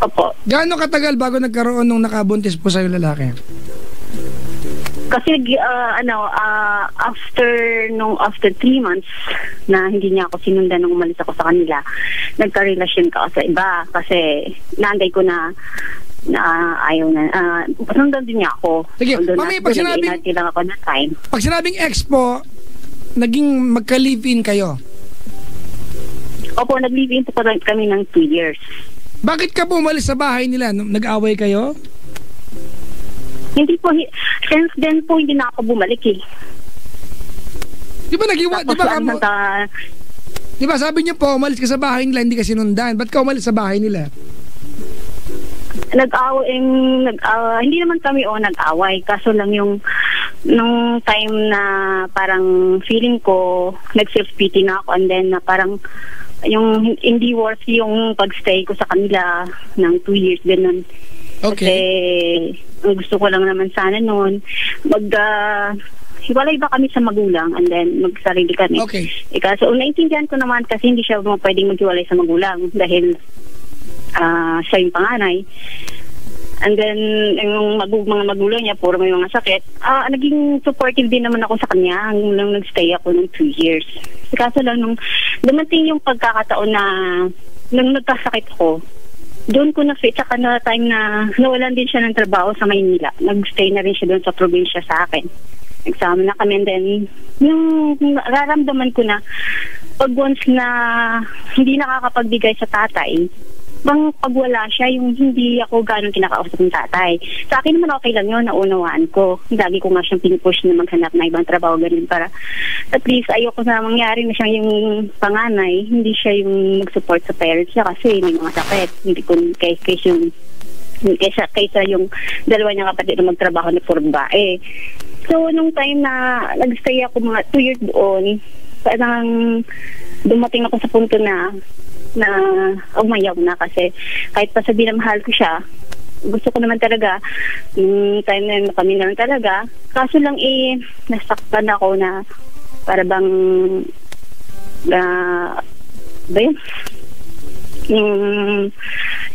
Opo. Gaano katagal bago nagkaroon nung nakabuntis po sa'yo lalaki? Kasi after 3 months na hindi niya ako sinundan nung umalis ako sa kanila, nagka-relasyon ka sa iba kasi naanday ko na ayaw na. Sundan din niya ako. Sige, mami, pag sinabing ex po, naging magka-live-in kayo? Opo, nag-live-in po kami ng 2 years. Bakit ka po umalis sa bahay nila? Nag-away kayo? Hindi po, since then po hindi na ako bumalik eh. Di ba di ba sabi niyo po, umalis ka sa bahay nila, hindi ka sinundan. Ba't ka umalis sa bahay nila? Hindi naman kami nag-away. Kaso lang yung nung time na parang feeling ko, nag-self-pity na ako, and then parang yung hindi worth yung pagstay ko sa kanila ng 2 years ganun. Okay. Kasi ang gusto ko lang naman sana noon hiwalay ba kami sa magulang and then magsarili kami. Okay. So naintindihan ko naman kasi hindi siya pwedeng maghiwalay sa magulang dahil siya yung panganay. And then yung mga magulang niya puro may mga sakit. Naging supportive din naman ako sa kanya hanggang nagstay ako ng 2 years. Kaso lang nung dumating yung pagkakataon na nung nagkasakit ako, doon ko na-fit saka na time na nawalan din siya ng trabaho sa Maynila. Nag-stay na rin siya doon sa probinsya sa akin. Nagsama na kami, and then yung nararamdaman ko na pag once na hindi nakakapagbigay sa tatay, bang pag wala siya, yung hindi ako gano'ng kinakausap ng tatay. Sa akin naman okay lang yun, naunawaan ko. Lagi ko nga siyang pinupush na maghanap na ibang trabaho ganun para at least ayoko na mangyari na siyang yung panganay, hindi siya yung mag-support sa parents niya kasi may mga sakit. Hindi ko kaysa yung dalawa niyang kapatid na magtrabaho na puro babae. So, nung time na nag-stay ako mga 2 years doon, parang dumating ako sa punto na umayaw na kasi kahit pa sabihin na mahal ko siya, gusto ko naman talaga yung time na kami naman talaga, kaso lang nasaktan ako na para bang ba yun?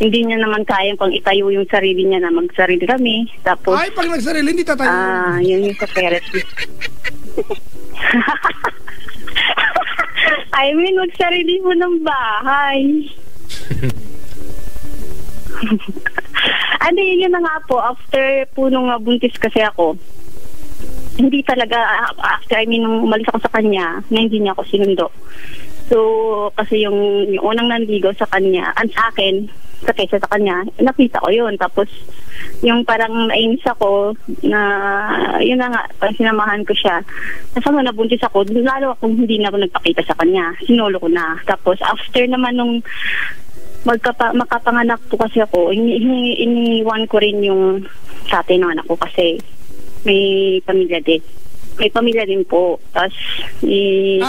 Hindi niya naman kayang pang itayo yung sarili niya na magsarili kami, tapos ay, pag nagsarili hindi tatayo. yun yung sa parents. I mean, magsarili mo ng bahay. Ano yun na nga po, after po nung buntis kasi ako, hindi talaga, after nung umalis ako sa kanya, na hindi niya ako sinundo. So, kasi yung unang nandigaw sa kanya, sa akin, kaysa sa kanya, nakita ko yun. Tapos, yung parang nainis ako na, yun na nga, parang sinamahan ko siya. Kasama nabuntis ako, lalo akong hindi na ako nagpakita sa kanya. Sinolo ko na. Tapos, after naman nung makapanganak po kasi ako, iniwan ko rin yung tatay ng anak ko kasi may pamilya din. May pamilya din po. Tapos,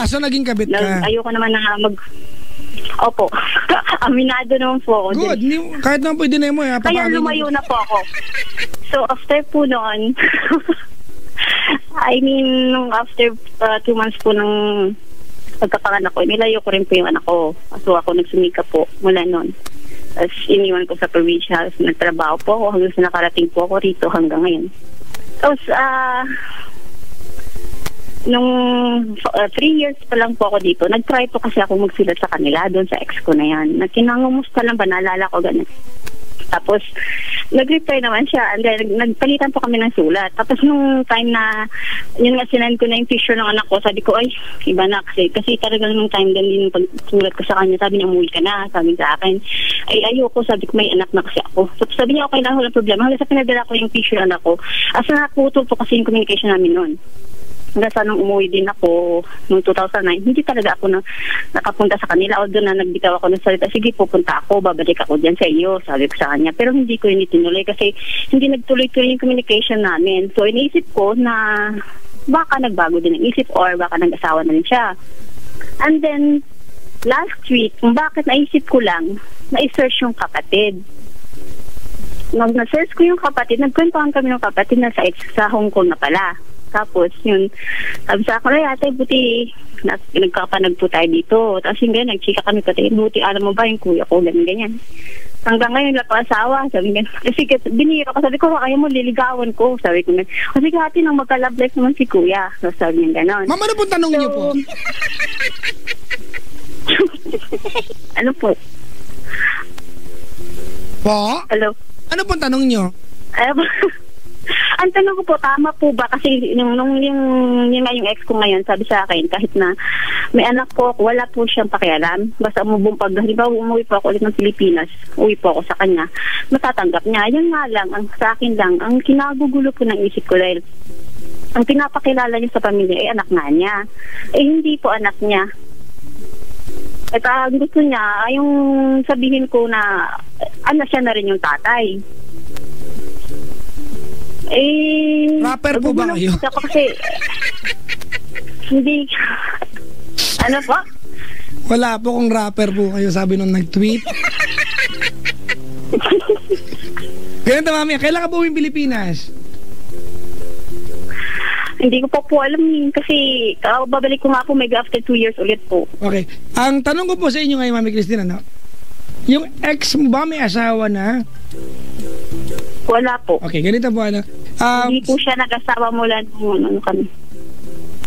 so naging kabit ka? Ayoko naman na Opo. Aminado naman po ako. Good. Kahit naman pwede na mo. Kaya lumayo na po ako. So, after po noon, I mean, after 2 months po ng pagkapanganak ko, nilayo ko rin po yung anak ko. So, ako nagsumika po mula noon. Tapos, iniwan ko sa provincial. Nagtrabaho po ako hanggang sa nakarating po ako rito hanggang ngayon. Tapos, nung 3 years pa lang po ako dito, nag-try po kasi ako magsulat sa kanila doon sa ex ko na yan. Kinangumusta lang ba, naalala ko ganun. Tapos, nag-reply naman siya. And then, nagpalitan po kami ng sulat. Tapos, nung time na, yun nga, sinend ko na yung picture ng anak ko, sabi ko, ay, iba na kasi talagang nung time din yung pagsulat ko sa kanya, sabi niya, umuwi ka na, sabi sa akin. Ay, ayoko, sabi ko, may anak na kasi ako. So, sabi niya, okay lang, walang problema. Hanggang sa pinadala ko yung picture ng anak ko, asa nakaputol po kasi yung communication namin noon. Hanggang sa nung umuwi din ako noong 2009, hindi talaga ako nakapunta sa kanila. Although na nagbitaw ako ng salita, sige pupunta ako, babalik ako dyan sa iyo, sabi ko sa kanya. Pero hindi ko yun itinuloy kasi hindi nagtuloy-tuloy yung communication namin. So iniisip ko na baka nagbago din ang isip or baka nag-asawa na rin siya. And then, last week, kung bakit naisip ko lang, na-search yung kapatid. Nung na-search ko yung kapatid, nagkwentuhan kami ng kapatid na sa Hong Kong na pala. Tapos, yun, sabi sa akin, ate, buti, nagkapanag po tayo dito. Tapos yung ganyan, nagchika kami pati, buti, alam mo ba, yung kuya ko, ganyan. Hanggang ngayon, wala pa asawa, sabi ganyan. Kasi binira ko, sabi ko, kaya mo, liligawan ko, sabi ko, kasi ate, nang magka-love life naman si kuya. So, sabi niya gano'n. Mama, ano pong tanong niyo po? Ano po? Po? Hello? Ano pong tanong niyo? Ang tanong ko po, tama po ba? Kasi yung ex ko ngayon, sabi sa akin, kahit na may anak po ako, wala po siyang pakialam. Basta pag halimbawa umuwi po ako ulit ng Pilipinas, uwi po ako sa kanya, matatanggap niya. Yan nga lang, sa akin lang, ang kinagugulo po ng isip ko dahil ang pinapakilala niya sa pamilya ay anak nga niya. Hindi po anak niya. At gusto niya, yung sabihin ko na siya na rin yung tatay. Rapper po ba kayo? Kasi, hindi, ano po? Wala po kung rapper po kayo, sabi nung nag-tweet. Ganito, mami, kailan ka po yung Pilipinas? Hindi ko po alam kasi babalik ko nga po after 2 years ulit po. Okay. Ang tanong ko po sa inyo ngayon, Mami Cristina, no? Yung ex mo ba may asawa na? Wala po. Okay, ganito po, ano? Hindi po siya nag-asawa mula nung kami.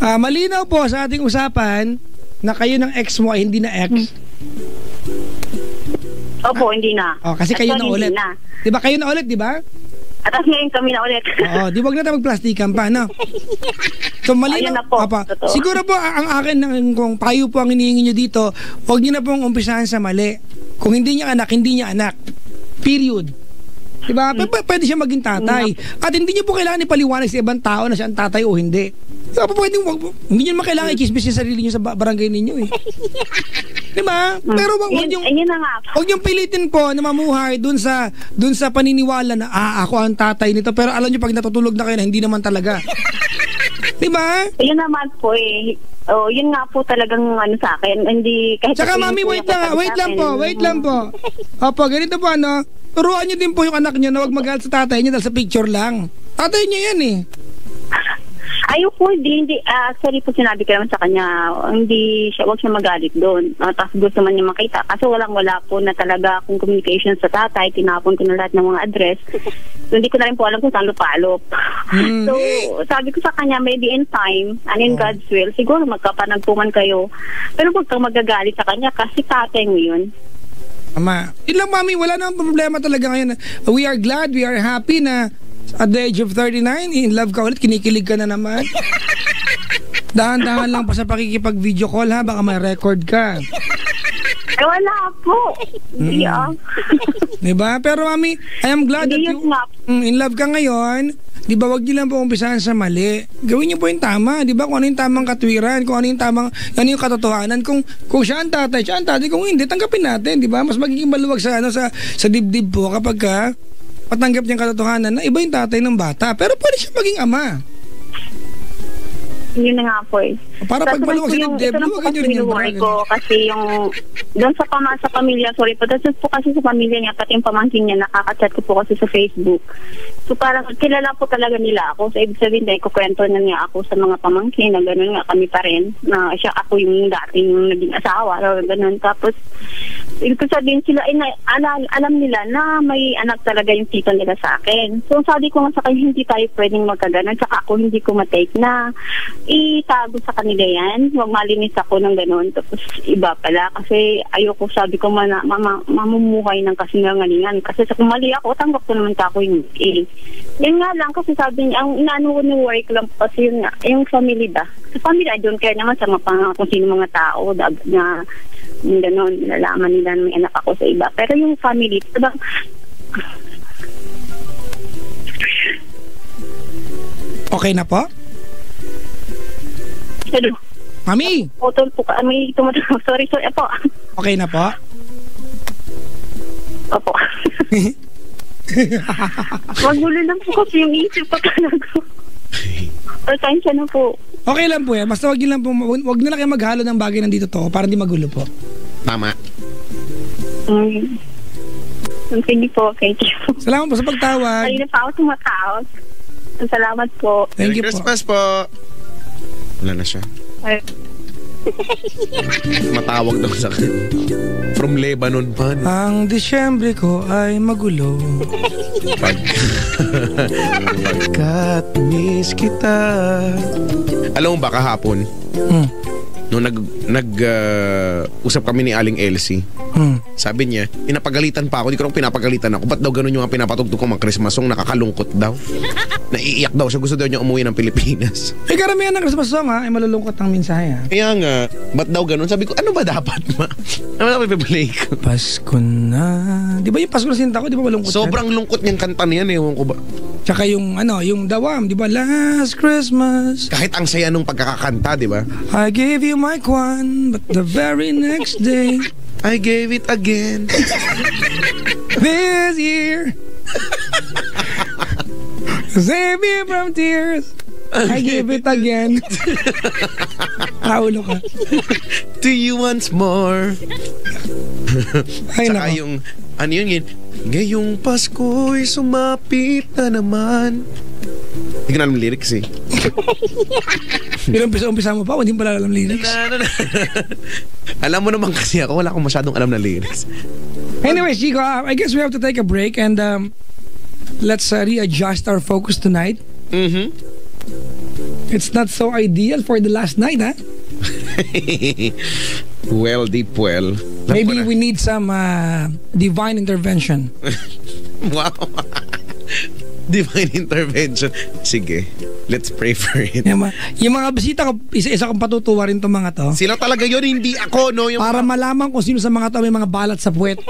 Malinaw po sa ating usapan na kayo ng ex mo ay hindi na ex. Opo, hindi na. Kasi kayo na ulit. Diba kayo na ulit, diba? At ngayon kami na ulit. Oo, di wag na tayo magplastikan pa, no? So, malinaw. Ayun na po, Apa, totoo. siguro po, ang akin, kung payo po ang hinihingi nyo dito, huwag nyo na pong umpisahan sa mali. Kung hindi niya anak, hindi niya anak. Period. Diba? Pwede siya maging tatay. At hindi niyo po kailangan ipaliwanag sa ibang tao na siya ang tatay o hindi. Diba? Hindi niyo naman kailangan i-chismis yung sarili niyo sa barangay ninyo eh. Diba? Pero wag niyong pilitin po na mamuhay dun sa paniniwala na ako ang tatay nito, pero alam niyo pag natutulog na kayo na hindi naman talaga. Diba? Yun naman po eh. Oh, yun nga po talagang sa akin. Hindi kahit. Tsaka mami, wait lang po. Opo, ganito po turuan niyo din po yung anak niyo na wag magalit sa tatay niya dahil sa picture lang. Tatay niya yan eh. Ayoko, hindi. Actually po sinabi ko naman sa kanya, wag siya magalit doon. Tapos gusto man niya makita. Kasi wala po na talaga akong communication sa tatay. Tinapon ko na lahat ng mga address. So, hindi ko na rin po alam kung saan lupalop. So, sabi ko sa kanya, maybe in time, and in God's will, siguro magkapanagpungan kayo. Pero huwag kang magagalit sa kanya kasi tatay mo yun. Ama, yun lang mami, wala namang problema talaga ngayon. We are glad, we are happy na at the age of 39, in love ka ulit, kinikilig ka na naman. Dahan-dahan lang pa sa pakikipag-video call ha, baka may record ka. Wala po. Hindi Diba? Pero mami, I am glad that you in love ka ngayon. Diba, wag niyo lang po umpisahan sa mali. Gawin niyo po yung tama. Diba, kung ano yung tamang katwiran, kung ano yung katotohanan. Kung siya ang tatay, kung hindi, tanggapin natin. Diba? Mas magiging maluwag sa dibdib po kapag patanggap niyang katotohanan na iba yung tatay ng bata. Pero pwede siya maging ama. Yun na nga po eh. Para pag maluwag sa dibdib, luwagan niyo rin yung braga. Ko kasi yung doon sa pamilya, sorry po, tapos po kasi sa pamilya niya, pati yung pamangkin niya, nakaka-chat ko po kasi sa Facebook. So parang kilala po talaga nila ako. So ibig sabihin dahil kukwento na niya ako sa mga pamangkin na gano'n nga kami pa rin. Na ako yung dating naging asawa. Gano'n. Tapos ibig sabihin sila, alam nila na may anak talaga yung tito nila sa akin. So sabi ko nga sa kanya, hindi tayo pwedeng magkaganon. Saka ako hindi ko matake na itago sa kanila yan. Huwag malinis ako ng gano'n. Tapos iba pala. Kasi ayoko, sabi ko mamumuhay ng kasinungalingan. Kasi sa kumali ako, tanggap ko naman ako yung Yan nga lang kasi sabi niya, ang inaano ko ng work lang kasi yung family ba. Sa family, I don't care naman sa kung sino mga tao na gano'n, nalalaman nila na may anak ako sa iba. Pero yung family, sabang okay na po? Hello? Mami! Putol po ka. May tumatawag. Sorry. Apo. Okay na po? Opo. Magulo lang po kasi yung isip ko talaga. Pasensya na po. Okay lang po yan. Basta wag na lang kayo maghalo ng bagay nandito to para hindi magulo po. Tama. Sige po. Thank you. Salamat po sa pagtawag. Ayun na pa ako tumatawag. Salamat po. Thank you Merry Christmas po. Wala na siya. Matawag daw sa akin. From Lebanon pa. Ang Disyembre ko ay magulo. Pagkat miss kita. Alam mo ba kahapon? Nung usap kami ni Aling Elsie. Sabi niya, pinapagalitan pa ako. Di ko lang pinapagalitan ako. Ba't daw ganun yung pinapatugtog ko mga Christmas song? Nakakalungkot daw. Naiiyak daw siya. Gusto daw niya umuwi ng Pilipinas. Karamihan ng Christmas song ay malulungkot ang mensahe. Kaya nga, ba't daw ganun? Sabi ko, ano ba dapat ma? Ano ba dapat i-play ko? Pasko na. Di ba yung Pasko na sinta ko? Di ba malungkot sobrang yan? Lungkot niyang kanta niyan. Ewan ko ba? Tsaka yung dawam. Di ba? Last Christmas. Kahit ang saya nung pagkakakanta, di ba? I gave you my kwan, but the very next day I gave it again. This year save me from tears. I gave it again. Naulo ka. To you once more. Ay, saka nako. yung ano yun ngayong Pasko'y sumapit na naman. Hindi ko na alam lyrics eh. Umpisa mo pa, hindi mo pala alam lyrics. Alam mo naman kasi ako, wala akong masyadong alam na lyrics. Anyway, Chico, I guess we have to take a break and let's readjust our focus tonight. It's not so ideal for the last night, huh? Well, deep well. Maybe we need some divine intervention. Wow. Divine intervention. Sige, let's pray for it. Yung mga bisita ko, isa kong patutuwa rin itong mga to. Sila talaga yun, hindi ako, no? Yung Para malaman kung sino sa mga to may mga balat sa puwet.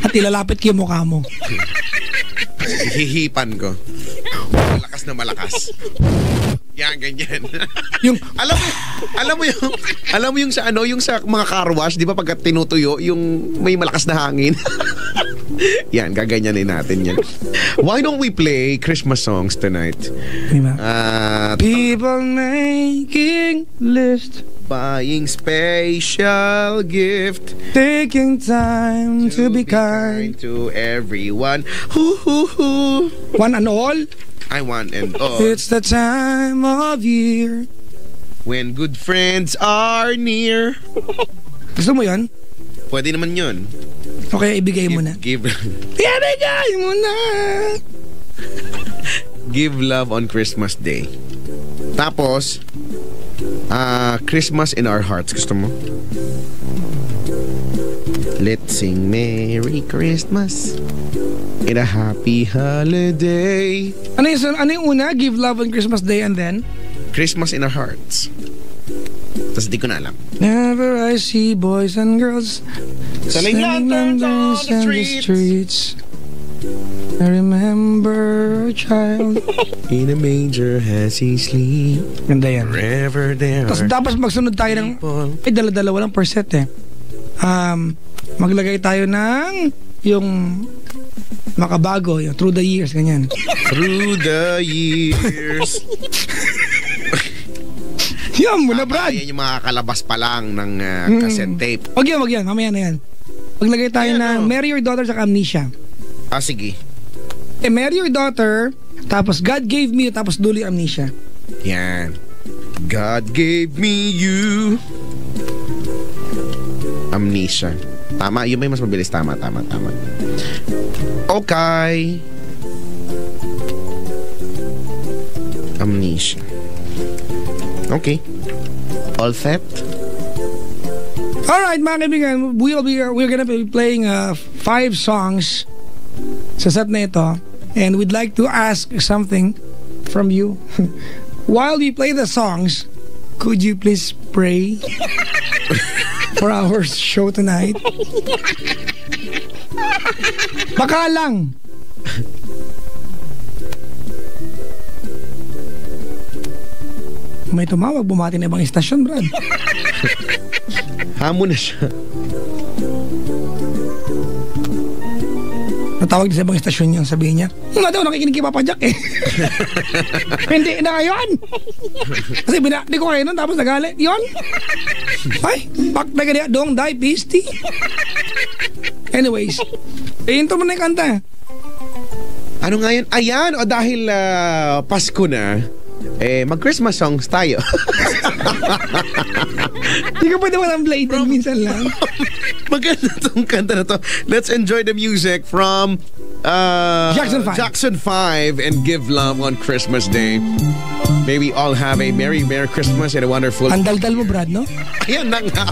At ilalapit ko yung mukha mo. Hihipan ko. Malakas na malakas. Yan, ganyan. Yung alam mo yung sa ano, yung sa mga car wash, di ba pagka tinutuyo, yung may malakas na hangin. Yan, gaganyanin natin yan. Why don't we play Christmas songs tonight? Diba? People making list, buying special gift, taking time to be kind to everyone. Hoo. One and all. I want and all. It's the time of year when good friends are near. Gusto mo yan? Pwede naman yun. Okay, ibigay mo na. Ibigay mo na. Give love on Christmas Day. Tapos, Christmas in our hearts. Gusto mo? Let's sing Merry Christmas and a happy holiday. Ano yung una? Give love on Christmas Day and then? Christmas in our hearts. Tapos di ko na alam. Never I see boys and girls selling lanterns on the streets. I remember a child in a manger has he sleep. Ganda yan. Forever there. Tapos dapat magsunod tayo ng dala-dala walang per set eh. Maglagay tayo ng yung makabago, yung through the years, ganyan. Through the years. Yan muna, Brad. Yan yung mga kalabas pa lang ng cassette tape. Wag yan. Mamaya na yan. Maglagay tayo ng Marry Your Daughter sa Amnesia. Sige. Marry Your Daughter, tapos God Gave Me You, tapos dulo yung Amnesia. Yan. God gave me you. Amnesia. Tama, yun may mas mabilis. Tama. Okay. Amnesia. Okay. All set? Alright, mga kaibigan, we're gonna be playing 5 songs sa set na ito. And we'd like to ask something from you. While we play the songs, could you please pray for our show tonight? Baka lang. May tumawag, bumati na ibang istasyon, Brad. Hamon na siya. Natawag din sa ibang istasyon niya, sabihin niya, nga daw, nakikinig kay Papa Jack eh. Hindi na ngayon. Kasi binakdi ko kayo nun, tapos nagalit. Yun. Ay, bak na ganyan, dong, die, pisti. Anyways, into mo na yung kanta. Ano nga yan? Ayan, o dahil Pasko na, mag-Christmas songs tayo. Hindi ka pwede walang blatant minsan lang. Maganda tong kanta na to. Let's enjoy the music from Jackson 5 and give love on Christmas Day. May we all have a Merry Christmas and a wonderful... Ang daldal mo, Brad, no? Ayan na nga.